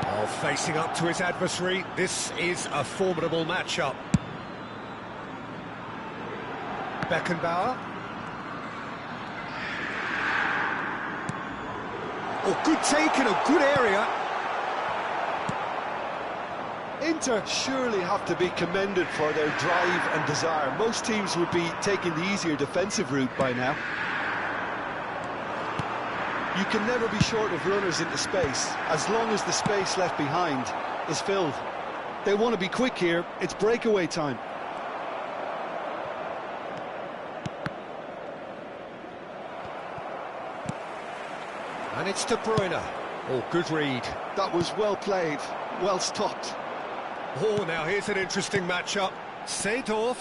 Speaker 1: Oh, facing up to his adversary, this is a formidable matchup. Beckenbauer. Oh, good take in a good area.
Speaker 2: Inter surely have to be commended for their drive and desire. Most teams would be taking the easier defensive route by now. You can never be short of runners into space, as long as the space left behind is filled. They want to be quick here, it's breakaway time.
Speaker 1: And it's De Bruyne. Oh, good read.
Speaker 2: That was well played, well stopped.
Speaker 1: Oh, now here's an interesting matchup. Seedorf.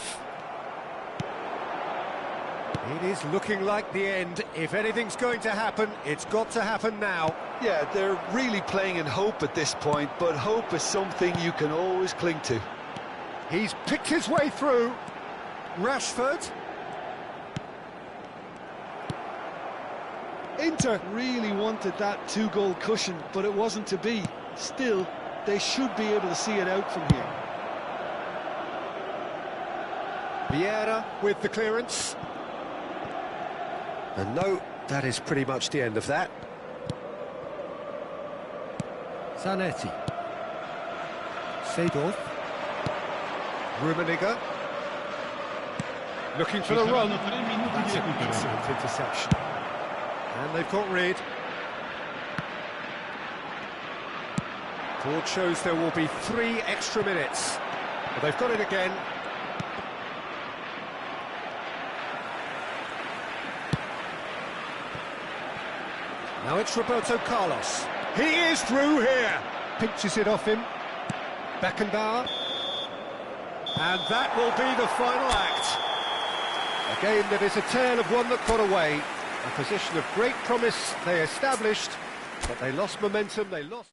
Speaker 1: It is looking like the end. If anything's going to happen, it's got to happen now.
Speaker 2: Yeah, they're really playing in hope at this point, but hope is something you can always cling to.
Speaker 1: He's picked his way through. Rashford.
Speaker 2: Inter really wanted that two-goal cushion, but it wasn't to be. Still, they should be able to see it out from here.
Speaker 1: Vieira with the clearance. And no, that is pretty much the end of that. Zanetti. Seedorf. Rummenigge. Looking for the run.
Speaker 3: Saranno 3 minuti
Speaker 1: That's
Speaker 3: di
Speaker 1: an
Speaker 3: recupero.
Speaker 1: excellent interception. And they've got rid. Board shows there will be 3 extra minutes. But they've got it again. Now it's Roberto Carlos. He is through here. Pinches it off him. Beckenbauer. And that will be the final act. A game that is a tale of one that got away. A position of great promise they established, but they lost momentum, they lost...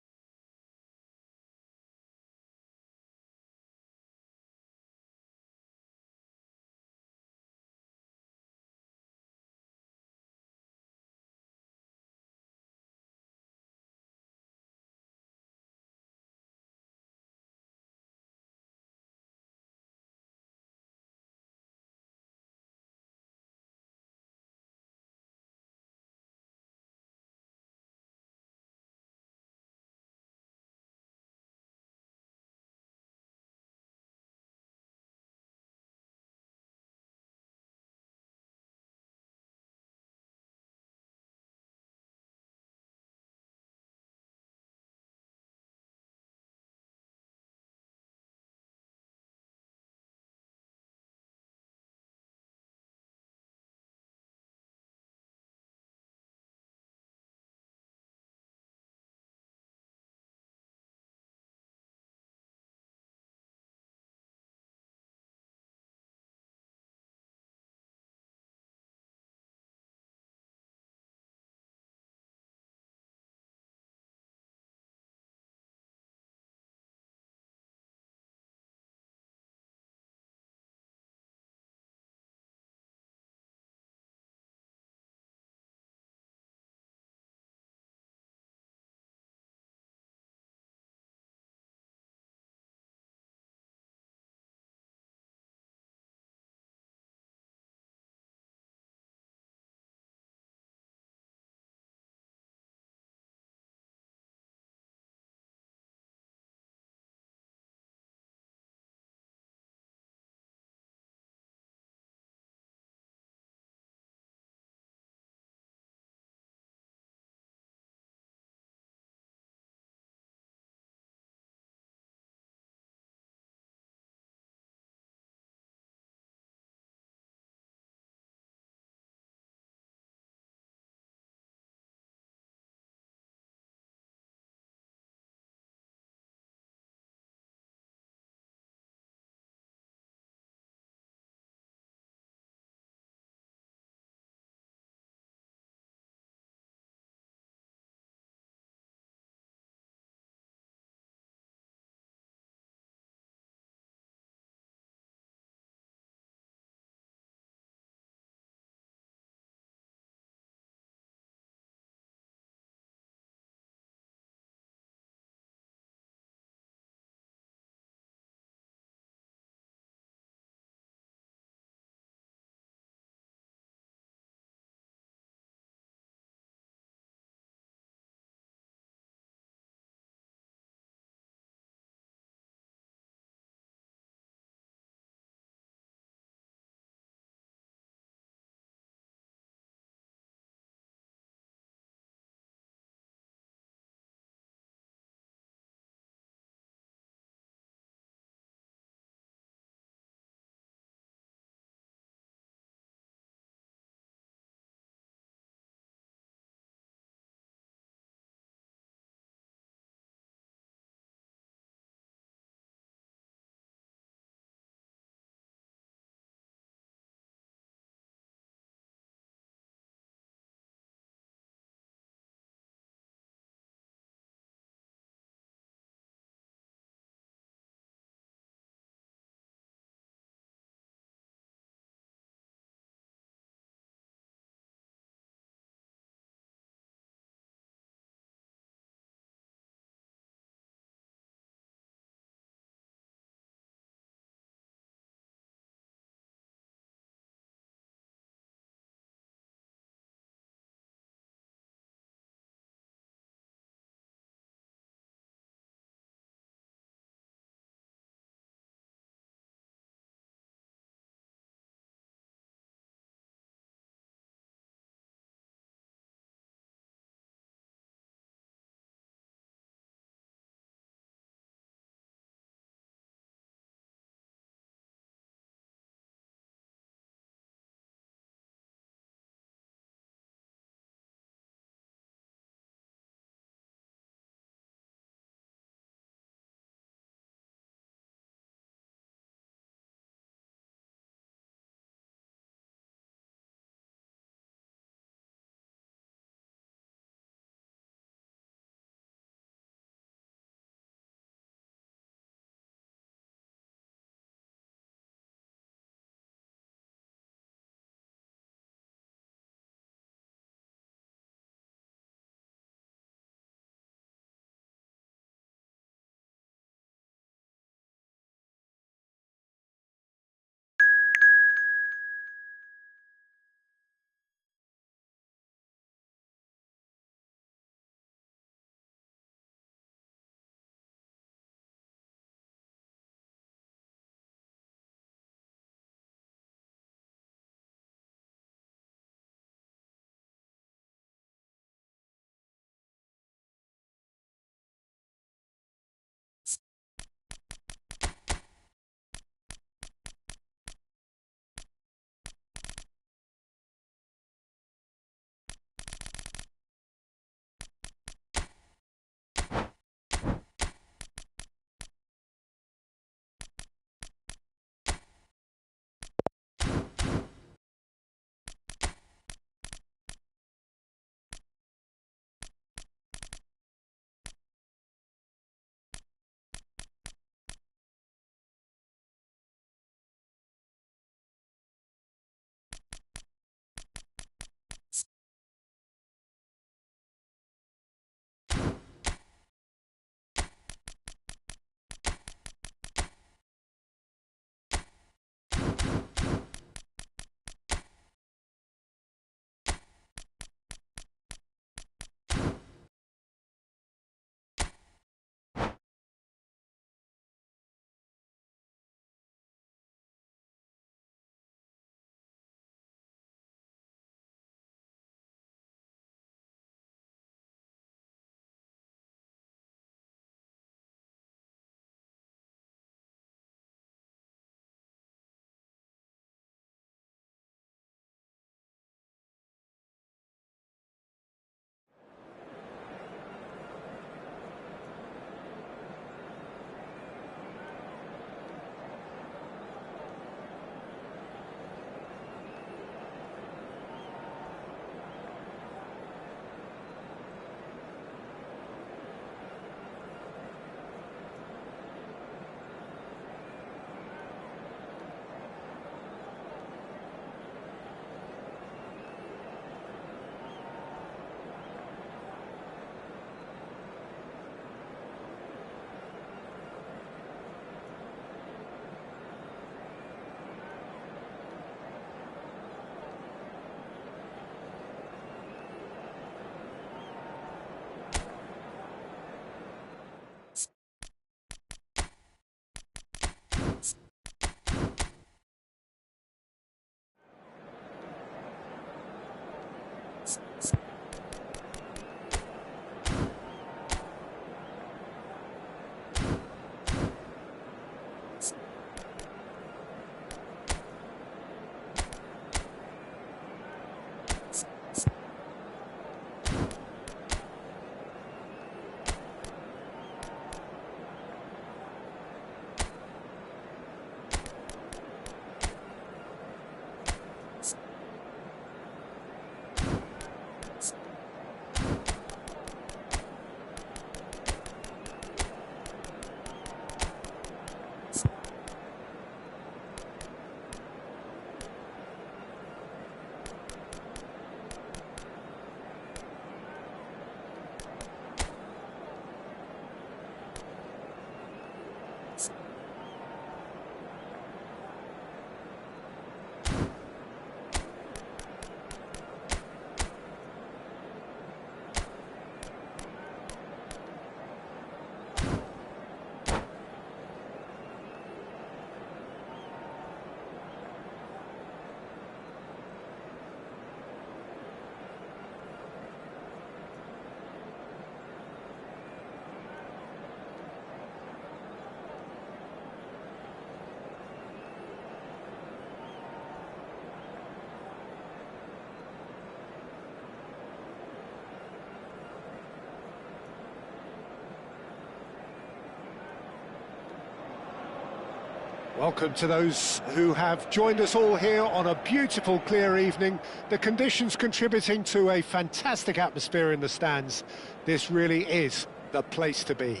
Speaker 1: Welcome to those who have joined us all here on a beautiful, clear evening. The conditions contributing to a fantastic atmosphere in the stands. This really is the place to be.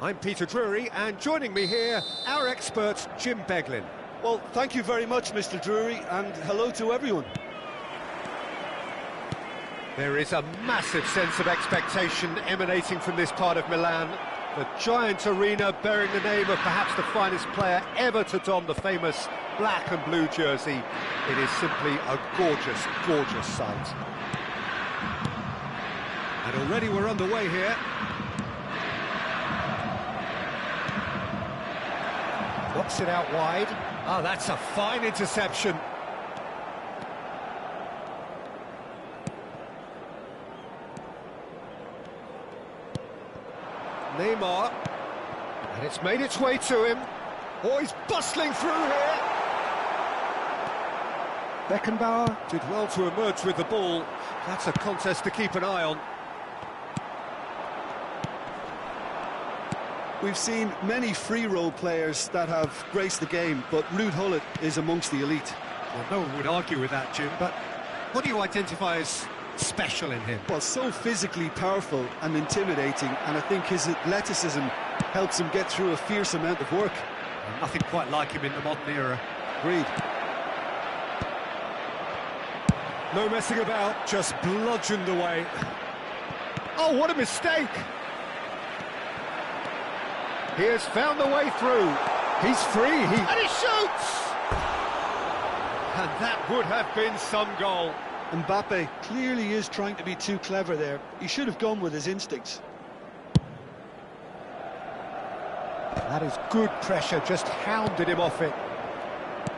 Speaker 1: I'm Peter Drury, and joining me here, our expert, Jim Beglin.
Speaker 2: Well, thank you very much, Mr. Drury, and hello to everyone.
Speaker 1: There is a massive sense of expectation emanating from this part of Milan. The giant arena bearing the name of perhaps the finest player ever to don the famous black and blue jersey. It is simply a gorgeous, gorgeous sight. And already we're underway here. Knocks it out wide. Oh, that's a fine interception. Neymar, and it's made its way to him. Oh, he's bustling through here. Beckenbauer did well to emerge with the ball. That's a contest to keep an eye on.
Speaker 2: We've seen many free role players that have graced the game, but Ruud Gullit is amongst the elite.
Speaker 1: Well, no one would argue with that, Jim, but what do you identify as special in him?
Speaker 2: Well, so physically powerful and intimidating, and I think his athleticism helps him get through a fierce amount of work.
Speaker 1: Well, nothing quite like him in the modern era.
Speaker 2: Agreed.
Speaker 1: No messing about, just bludgeoned away. Oh, what a mistake! He has found the way through. He's free, and he shoots! And that would have been some goal.
Speaker 2: Mbappe clearly is trying to be too clever there. He should have gone with his instincts.
Speaker 1: That is good pressure, just hounded him off it.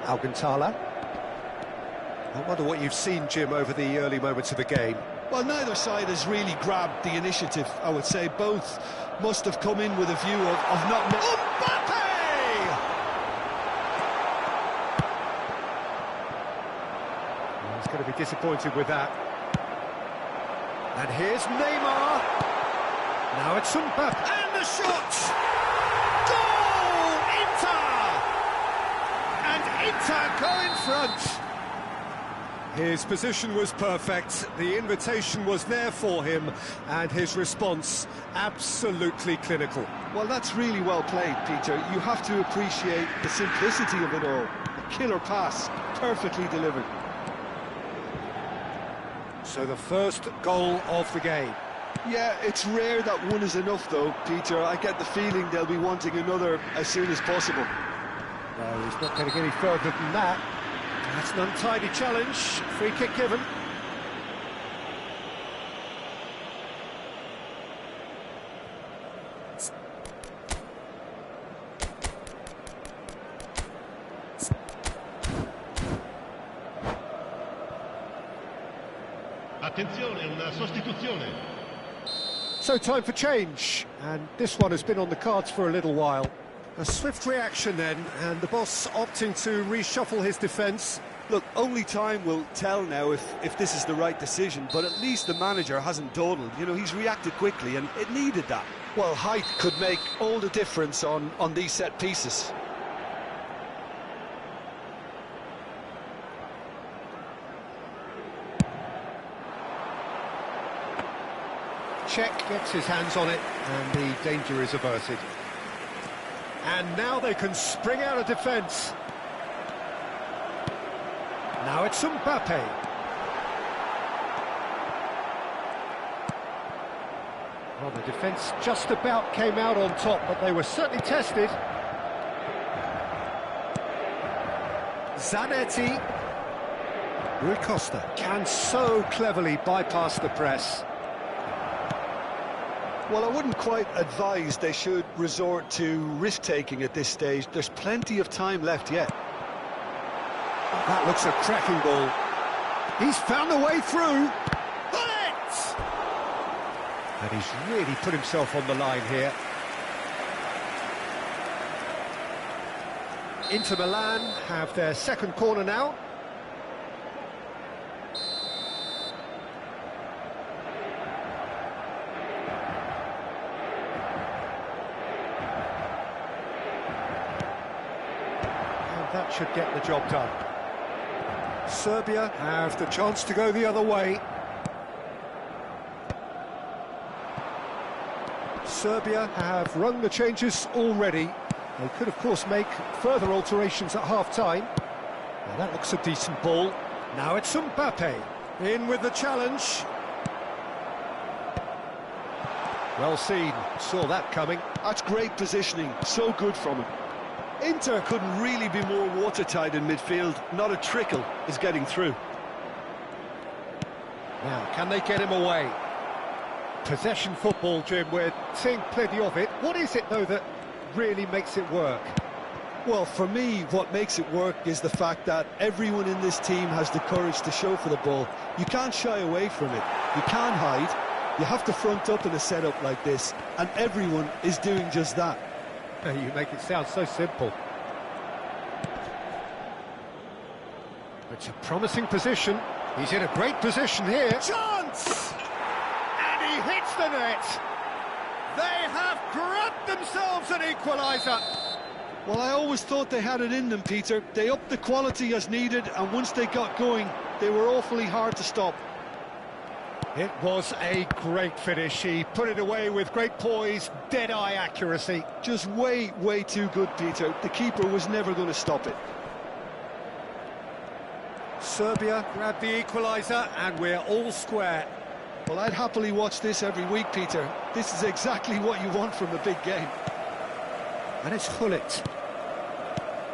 Speaker 1: Alcantara. I wonder what you've seen, Jim, over the early moments of the game.
Speaker 2: Well, neither side has really grabbed the initiative, I would say. Both must have come in with a view of not...
Speaker 1: Mbappe! He's going to be disappointed with that. And here's Neymar. Now it's Mbappe. And the shot! Goal! Inter! And Inter go in front. His position was perfect, the invitation was there for him, and his response absolutely clinical.
Speaker 2: Well, that's really well played, Peter. You have to appreciate the simplicity of it all. A killer pass, perfectly delivered.
Speaker 1: So the first goal of the game.
Speaker 2: Yeah, it's rare that one is enough, though, Peter. I get the feeling they'll be wanting another as soon as possible.
Speaker 1: No, he's not going to get any further than that. That's an untidy challenge. Free kick given.
Speaker 3: Attenzione, una sostituzione.
Speaker 1: So time for change, and this one has been on the cards for a little while. A swift reaction then, and the boss opting to reshuffle his defence.
Speaker 2: Look, only time will tell now if this is the right decision, but at least the manager hasn't dawdled. You know, he's reacted quickly, and it needed that. Well, height could make all the difference on these set pieces.
Speaker 1: Czech gets his hands on it, and the danger is averted. And now they can spring out of defence. Now it's Mbappe. Well, the defence just about came out on top, but they were certainly tested. Zanetti. Rui Costa can so cleverly bypass the press.
Speaker 2: Well, I wouldn't quite advise they should resort to risk-taking at this stage. There's plenty of time left yet.
Speaker 1: That looks a cracking ball. He's found a way through. Bullet! And he's really put himself on the line here. Inter Milan have their second corner now. should get the job done. Serbia have the chance to go the other way. Serbia have rung the changes already. They could, of course, make further alterations at half-time. Well, that looks a decent ball. Now it's Mbappe. In with the challenge. Well seen. Saw that coming.
Speaker 2: That's great positioning. So good from him. Inter couldn't really be more watertight in midfield. Not a trickle is getting through.
Speaker 1: Now, can they get him away? Possession football, Jim, we're seeing plenty of it. What is it, though, that really makes it work?
Speaker 2: Well, for me, what makes it work is the fact that everyone in this team has the courage to show for the ball. You can't shy away from it. You can't hide. You have to front up in a setup like this, and everyone is doing just that.
Speaker 1: You make it sound so simple. It's a promising position. He's in a great position here. Chance! And he hits the net. They have grabbed themselves an equaliser.
Speaker 2: Well, I always thought they had it in them, Peter. They upped the quality as needed, and once they got going, they were awfully hard to stop.
Speaker 1: It was a great finish. He put it away with great poise, dead-eye accuracy.
Speaker 2: Just way, way too good, Peter. The keeper was never going to stop it.
Speaker 1: Serbia grabbed the equaliser, and we're all square.
Speaker 2: Well, I'd happily watch this every week, Peter. This is exactly what you want from a big game.
Speaker 1: And it's Gullit.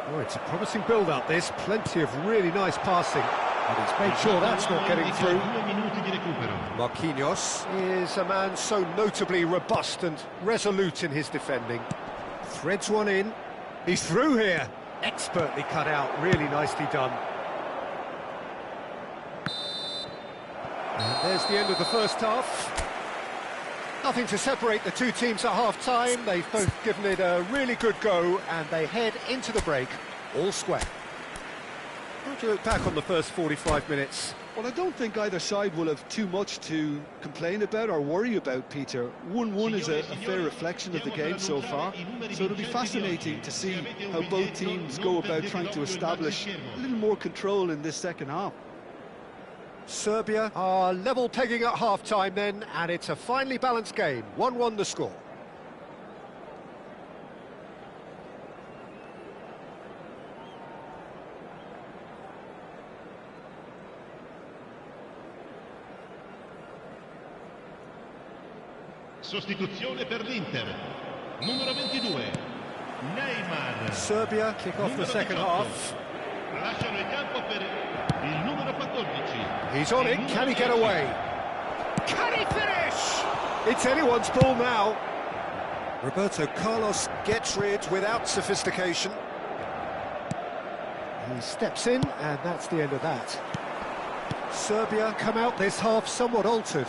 Speaker 1: Oh, it's a promising build-up, this. Plenty of really nice passing. And he's made sure that's not getting through. Marquinhos is a man so notably robust and resolute in his defending. Threads one in. He's through here. Expertly cut out. Really nicely done. And there's the end of the first half. Nothing to separate the two teams at half-time. They've both given it a really good go, and they head into the break all square. How do you look back on the first 45 minutes?
Speaker 2: Well, I don't think either side will have too much to complain about or worry about, Peter. 1-1 is a fair reflection of the game so far, so it'll be fascinating to see how both teams go about trying to establish a little more control in this second half.
Speaker 1: Serbia are level pegging at half-time then, and it's a finely balanced game. 1-1 the score.
Speaker 3: Sostituzione per l'Inter. Numero 22. Neymar.
Speaker 1: Serbia kick off the second half.
Speaker 3: Lasciano il campo per il numero 14.
Speaker 1: He's on it, can he get away? Can he finish? It's anyone's ball now. Roberto Carlos gets rid without sophistication. He steps in, and that's the end of that. Serbia come out this half somewhat altered.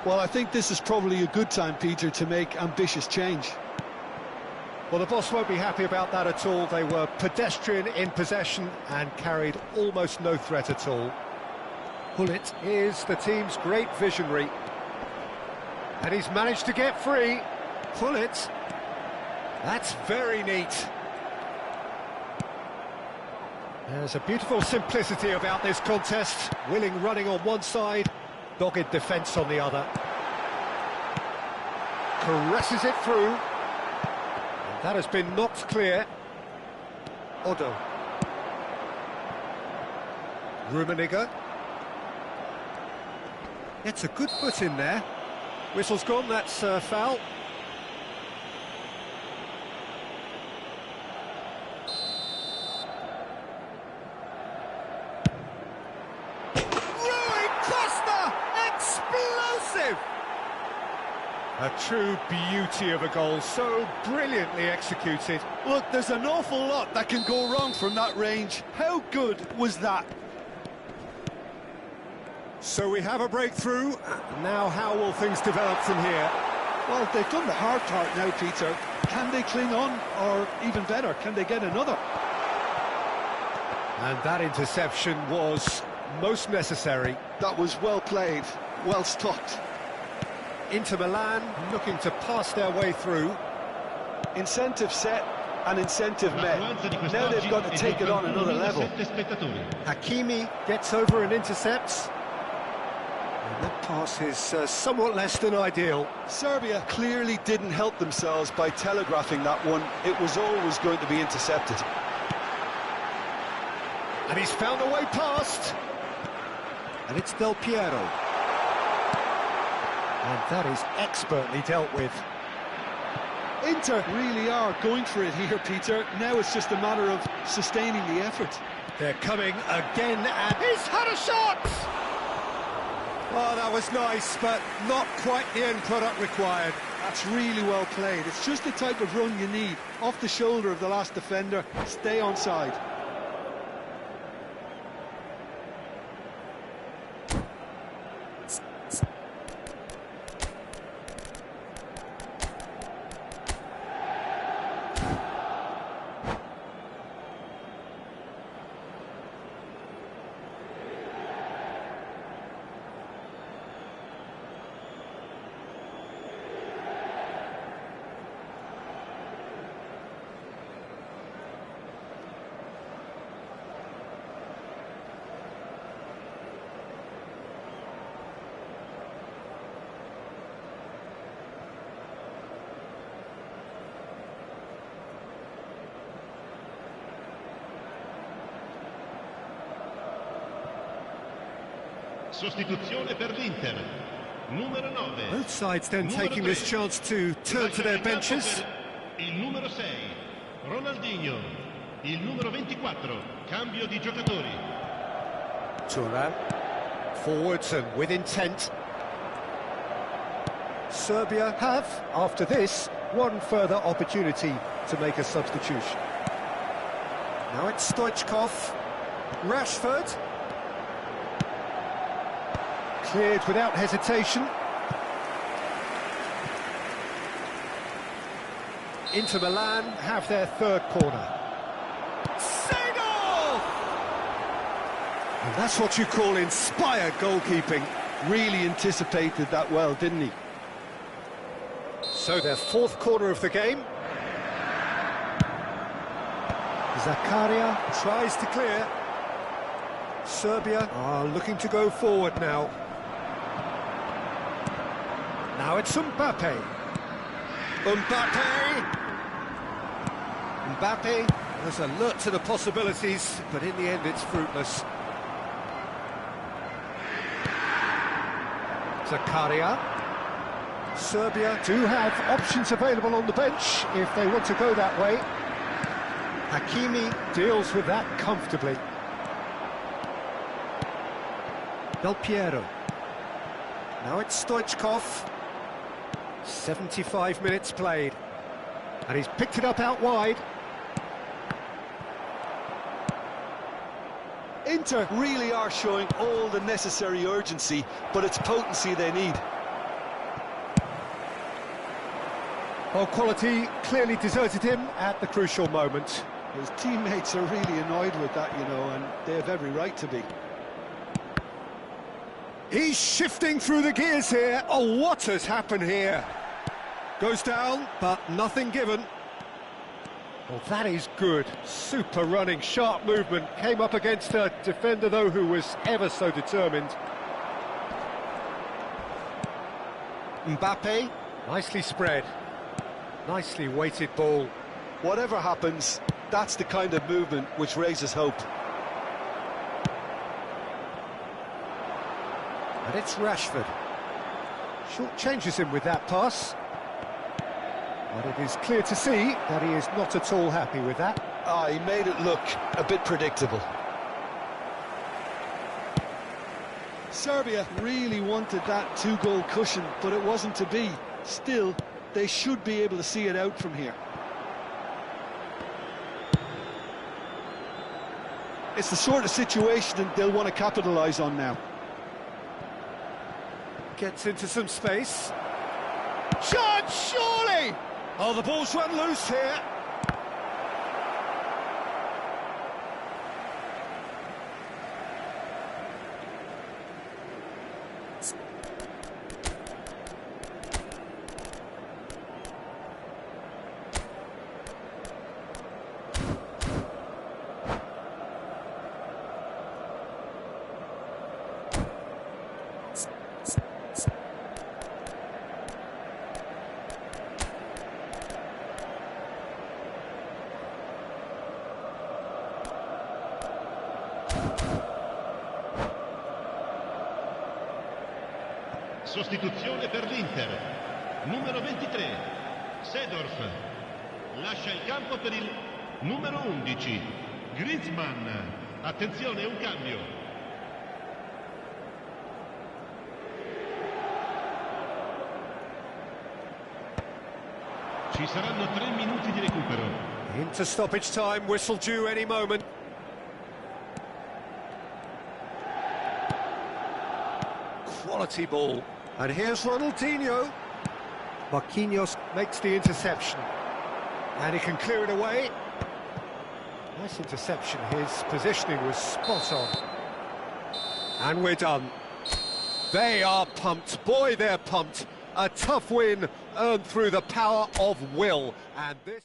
Speaker 2: Well, I think this is probably a good time, Peter, to make ambitious change.
Speaker 1: Well, the boss won't be happy about that at all. They were pedestrian in possession and carried almost no threat at all. Gullit is the team's great visionary. And he's managed to get free. Gullit. That's very neat. There's a beautiful simplicity about this contest. Willing running on one side, dogged defence on the other. Caresses it through. And that has been knocked clear. Odo. Rummenigge. Gets a good foot in there. Whistle's gone, that's foul. A true beauty of a goal, so brilliantly executed.
Speaker 2: Look, there's an awful lot that can go wrong from that range. How good was that?
Speaker 1: So we have a breakthrough. Now how will things develop from here?
Speaker 2: Well, they've done the hard part now, Peter. Can they cling on, or even better, can they get another?
Speaker 1: And that interception was most necessary.
Speaker 2: That was well played, well stopped.
Speaker 1: Inter Milan looking to pass their way through.
Speaker 2: Incentive set, and incentive met. Now they've got to take it on another level.
Speaker 1: Hakimi gets over and intercepts. And that pass is somewhat less than ideal.
Speaker 2: Serbia clearly didn't help themselves by telegraphing that one. It was always going to be intercepted.
Speaker 1: And he's found a way past. And it's Del Piero. And that is expertly dealt with.
Speaker 2: Inter really are going for it here, Peter. Now it's just a matter of sustaining the effort.
Speaker 1: They're coming again, and he's had a shot! Oh, that was nice, but not quite the end product required.
Speaker 2: That's really well played. It's just the type of run you need. Off the shoulder of the last defender, stay onside.
Speaker 3: Sostituzione per l'Inter, numero 9.
Speaker 1: Both sides then taking this chance to turn to their benches.
Speaker 3: Il numero 6, Ronaldinho. Il numero 24, cambio di giocatori.
Speaker 1: Thuram, forwards and with intent. Serbia have, after this, one further opportunity to make a substitution. Now it's Stoichkov, Rashford. Cleared without hesitation. Inter Milan have their third corner. Segal! And that's what you call inspired goalkeeping.
Speaker 2: Really anticipated that well, didn't he?
Speaker 1: So their fourth corner of the game. Zakaria tries to clear. Serbia are looking to go forward now. Now it's Mbappe. Mbappe was alert to the possibilities, but in the end it's fruitless. Zakaria. Serbia do have options available on the bench if they want to go that way. Hakimi deals with that comfortably. Del Piero. Now it's Stoichkov. 75 minutes played. And he's picked it up out wide.
Speaker 2: Inter really are showing all the necessary urgency, but it's potency they need.
Speaker 1: Well, quality clearly deserted him at the crucial moment.
Speaker 2: His teammates are really annoyed with that, you know, and they have every right to be.
Speaker 1: He's shifting through the gears here. Oh, what has happened here? Goes down, but nothing given. Well, that is good. Super running, sharp movement. Came up against a defender, though, who was ever so determined. Mbappe, nicely spread. Nicely weighted ball.
Speaker 2: Whatever happens, that's the kind of movement which raises hope.
Speaker 1: And it's Rashford. Short changes him with that pass. But it is clear to see that he is not at all happy with that.
Speaker 2: He made it look a bit predictable. Serbia really wanted that two-goal cushion, but it wasn't to be. Still, they should be able to see it out from here. It's the sort of situation that they'll want to capitalise on now.
Speaker 1: Gets into some space. Shot, surely! Oh, the ball's run loose here.
Speaker 3: Sostituzione per l'Inter. Numero 23, Seedorf. Lascia il campo per il numero 11, Griezmann. Attenzione, un cambio. Ci saranno 3 minuti di recupero.
Speaker 1: Into stoppage time, whistle due any moment. Quality ball. And here's Ronaldinho. Marquinhos makes the interception. And he can clear it away. Nice interception. His positioning was spot on. And we're done. They are pumped. Boy, they're pumped. A tough win earned through the power of will. And this...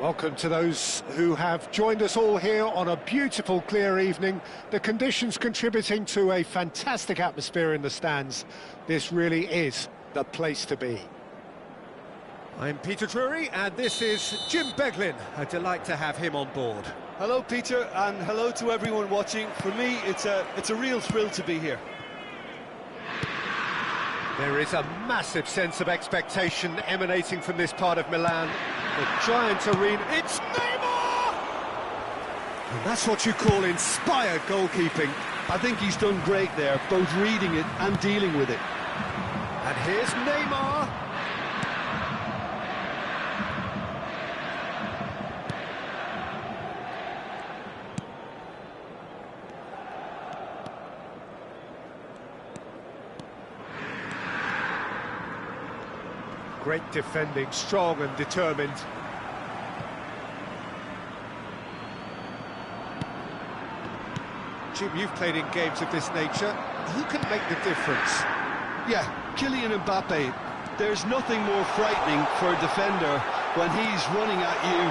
Speaker 1: Welcome to those who have joined us all here on a beautiful, clear evening. The conditions contributing to a fantastic atmosphere in the stands. This really is the place to be. I'm Peter Drury, and this is Jim Beglin. A delight to have him on board.
Speaker 2: Hello, Peter, and hello to everyone watching. For me, it's a real thrill to be here.
Speaker 1: There is a massive sense of expectation emanating from this part of Milan. The giant arena. It's Neymar! And that's what you call inspired goalkeeping.
Speaker 2: I think he's done great there, both reading it and dealing with it.
Speaker 1: And here's Neymar. Great defending, strong and determined. Jim, you've played in games of this nature. Who can make the difference?
Speaker 2: Yeah, Kylian Mbappe. There's nothing more frightening for a defender when he's running at you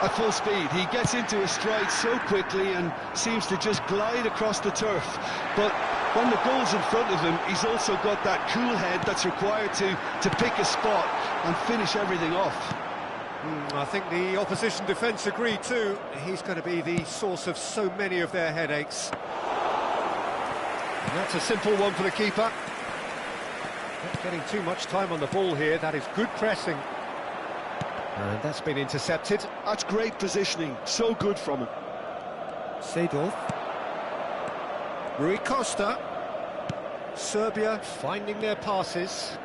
Speaker 2: at full speed. He gets into a stride so quickly and seems to just glide across the turf. But when the goal's in front of him, he's also got that cool head that's required to pick a spot and finish everything off.
Speaker 1: I think the opposition defence agree too. He's going to be the source of so many of their headaches. And that's a simple one for the keeper. Not getting too much time on the ball here. That is good pressing. And that's been intercepted.
Speaker 2: That's great positioning. So good from him.
Speaker 1: Seedorf. Rui Costa. Serbia finding their passes.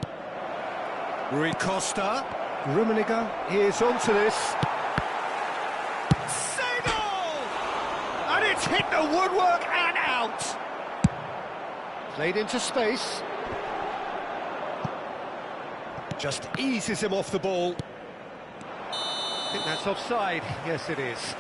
Speaker 1: Rui Costa. Rummenigge is onto this. Seedorf! And it's hit the woodwork and out. Played into space. Just eases him off the ball. I think that's offside. Yes, it is.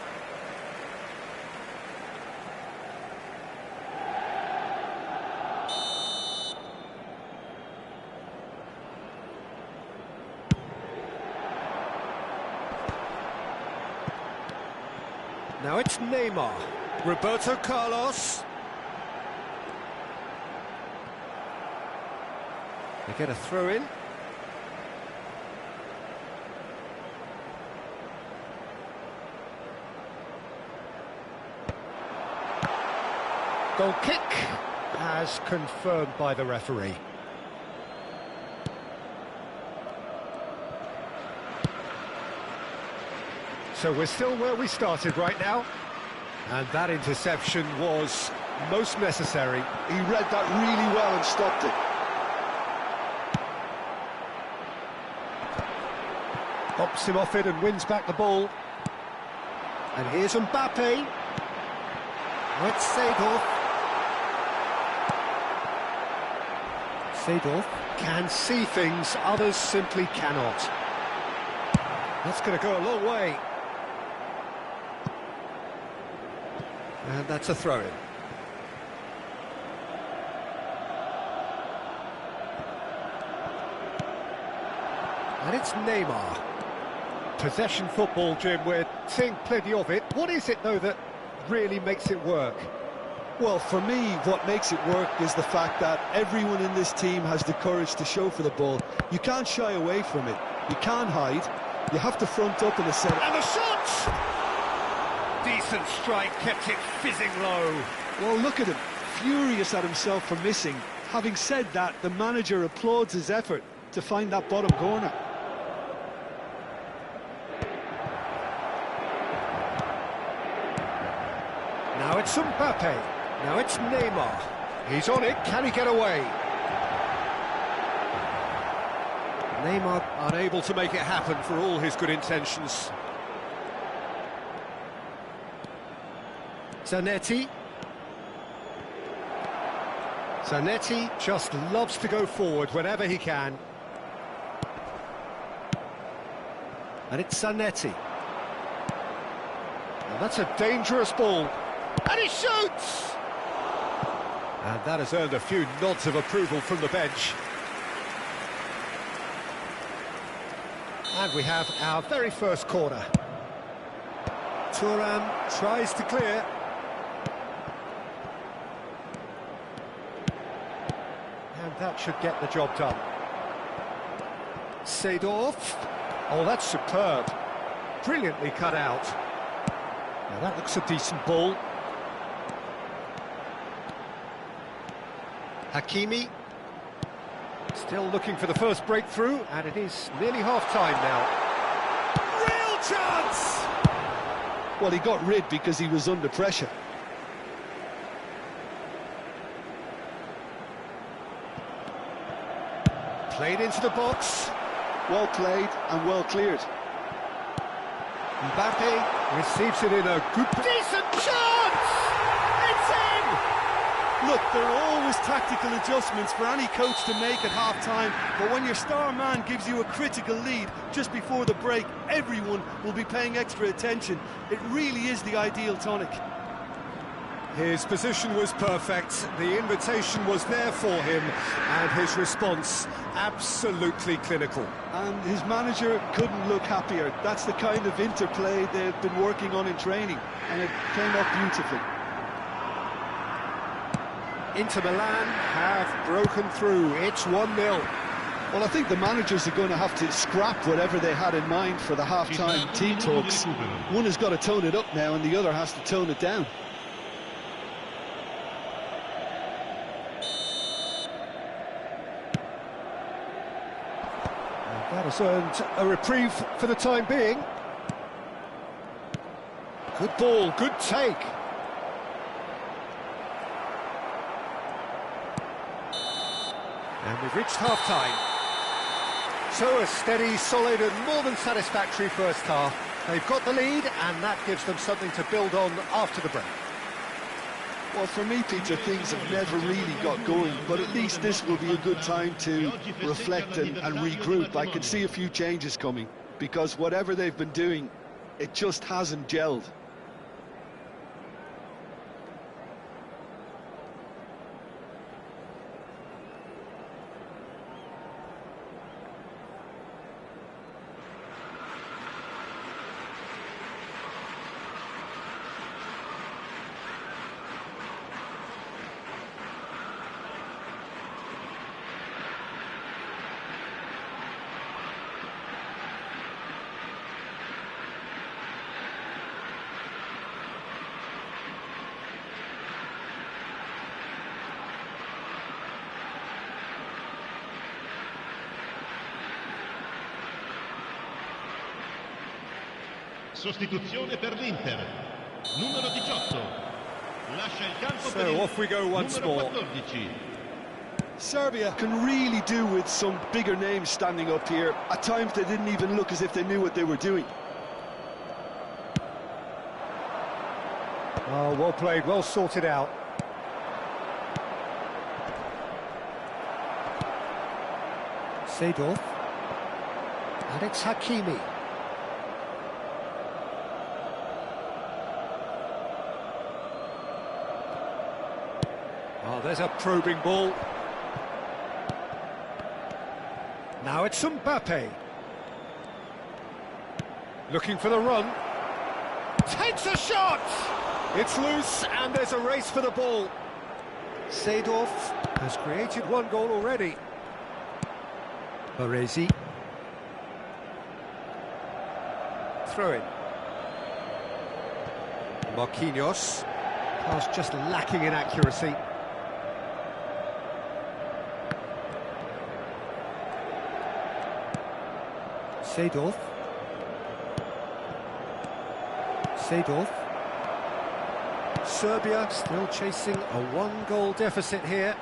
Speaker 1: Now it's Neymar. Roberto Carlos. They get a throw in. Goal kick as confirmed by the referee. So we're still where we started right now. And that interception was most necessary.
Speaker 2: He read that really well and stopped it.
Speaker 1: Hops him off it and wins back the ball. And here's Mbappe. It's Seedorf. Seedorf can see things others simply cannot. That's going to go a long way. And that's a throw-in. And it's Neymar. Possession football, Jim, we're seeing plenty of it. What is it, though, that really makes it work?
Speaker 2: Well, for me, what makes it work is the fact that everyone in this team has the courage to show for the ball. You can't shy away from it. You can't hide. You have to front up in a set.
Speaker 1: And the shot! Decent strike, kept it fizzing low.
Speaker 2: Well, look at him, furious at himself for missing. Having said that, the manager applauds his effort to find that bottom corner.
Speaker 1: Now it's Mbappe. Now it's Neymar. He's on it. Can he get away? Neymar unable to make it happen for all his good intentions. Zanetti. Zanetti just loves to go forward whenever he can. And it's Zanetti. Well, that's a dangerous ball. And he shoots! And that has earned a few nods of approval from the bench. And we have our very first corner. Thuram tries to clear. And that should get the job done. Seedorf. Oh, that's superb. Brilliantly cut out. Now that looks a decent ball. Hakimi. Still looking for the first breakthrough, and it is nearly half-time now. Real chance!
Speaker 2: Well, he got rid because he was under pressure.
Speaker 1: Played into the box.
Speaker 2: Well played and well cleared.
Speaker 1: Mbappe receives it in a good... Decent chance! It's in!
Speaker 2: Look, there are always tactical adjustments for any coach to make at half-time, but when your star man gives you a critical lead just before the break, everyone will be paying extra attention. It really is the ideal tonic.
Speaker 1: His position was perfect, the invitation was there for him, and his response absolutely clinical.
Speaker 2: And his manager couldn't look happier. That's the kind of interplay they've been working on in training, and it came off beautifully.
Speaker 1: Inter Milan have broken through, it's 1-0.
Speaker 2: Well, I think the managers are going to have to scrap whatever they had in mind for the half-time team talks. One has got to tone it up now, and the other has to tone it down.
Speaker 1: That has earned a reprieve for the time being. Good ball, good take. And we've reached half-time. So a steady, solid and more than satisfactory first half. They've got the lead and that gives them something to build on after the break.
Speaker 2: Well, for me, Peter, things have never really got going, but at least this will be a good time to reflect and regroup. I could see a few changes coming, because whatever they've been doing, it just hasn't gelled.
Speaker 3: Sostituzione per l'Inter, numero 18, lascia il campo per
Speaker 1: So off we go once more.
Speaker 3: 14.
Speaker 2: Serbia can really do with some bigger names standing up here. At times they didn't even look as if they knew what they were doing.
Speaker 1: Oh, well played, well sorted out. Seedorf. And it's Hakimi. Oh, there's a probing ball. Now it's Mbappe. Looking for the run. Takes a shot! It's loose and there's a race for the ball. Seedorf has created one goal already. Baresi. Throw in. Marquinhos. Pass just lacking in accuracy. Seedorf. Seedorf. Serbia still chasing a one-goal deficit here.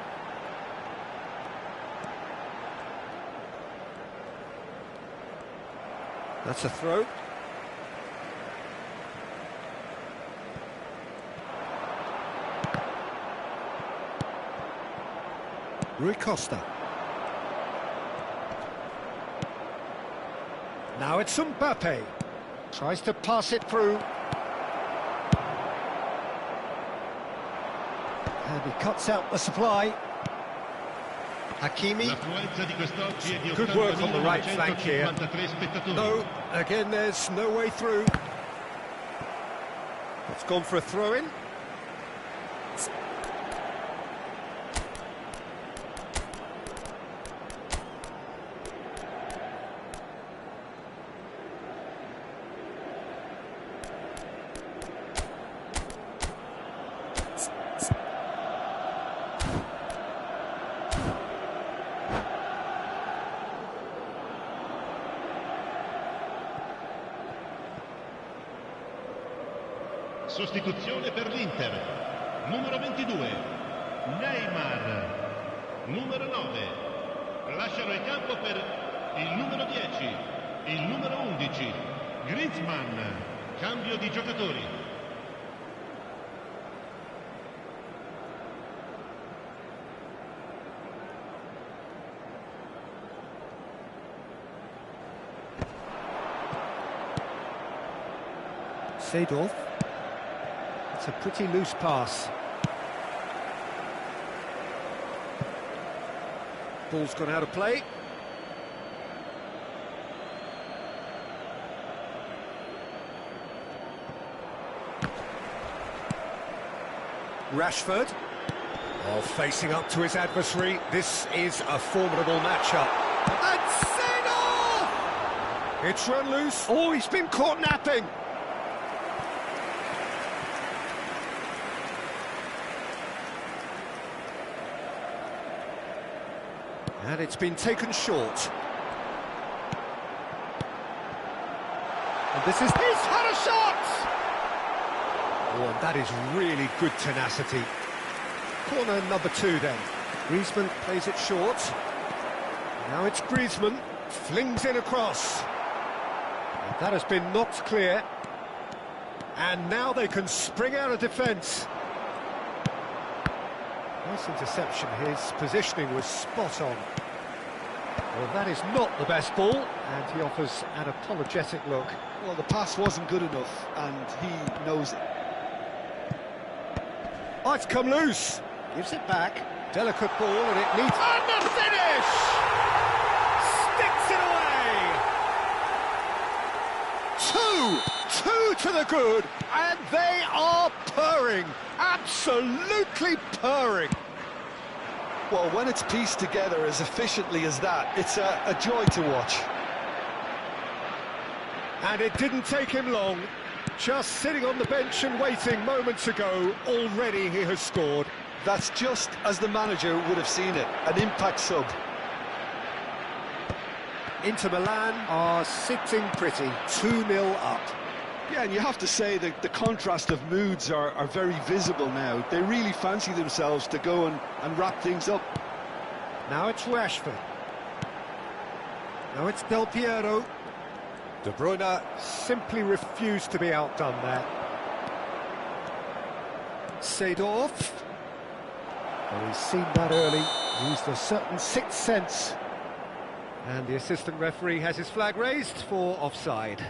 Speaker 1: That's a throw. Rui Costa. Now it's Mbappe. Tries to pass it through. And he cuts out the supply. Hakimi. Good work on the right flank here. No, again there's no way through. It's gone for a throw-in.
Speaker 3: Sostituzione per l'Inter, numero 22, Neymar, numero 9, lasciano il campo per il numero 10, il numero 11, Griezmann, cambio di giocatori.
Speaker 1: Seedorf. It's a pretty loose pass. Ball's gone out of play. Rashford. Oh, facing up to his adversary. This is a formidable matchup. And Seedorf! It's run loose. Oh, he's been caught napping. And it's been taken short. And this is... He's had a shot! Oh, and that is really good tenacity. Corner number 2 then. Griezmann plays it short. Now it's Griezmann. Flings in across. And that has been knocked clear. And now they can spring out of defence. Nice interception. His positioning was spot on. Well, that is not the best ball, and he offers an apologetic look.
Speaker 2: Well, the pass wasn't good enough, and he knows it.
Speaker 1: Oh, it's come loose. Gives it back. Delicate ball, and it needs... And the finish! Sticks it away! Two to the good, and they are purring. Absolutely purring.
Speaker 2: Well, when it's pieced together as efficiently as that, it's a joy to watch.
Speaker 1: And it didn't take him long. Just sitting on the bench and waiting moments ago, already he has scored.
Speaker 2: That's just as the manager would have seen it, an impact sub.
Speaker 1: Inter Milan are sitting pretty, 2-0 up.
Speaker 2: Yeah, and you have to say that the contrast of moods are very visible now. They really fancy themselves to go and wrap things up.
Speaker 1: Now it's Rashford. Now it's Del Piero. De Bruyne simply refused to be outdone there. Seedorf. Well, he's seen that early, used a certain sixth sense. And the assistant referee has his flag raised for offside.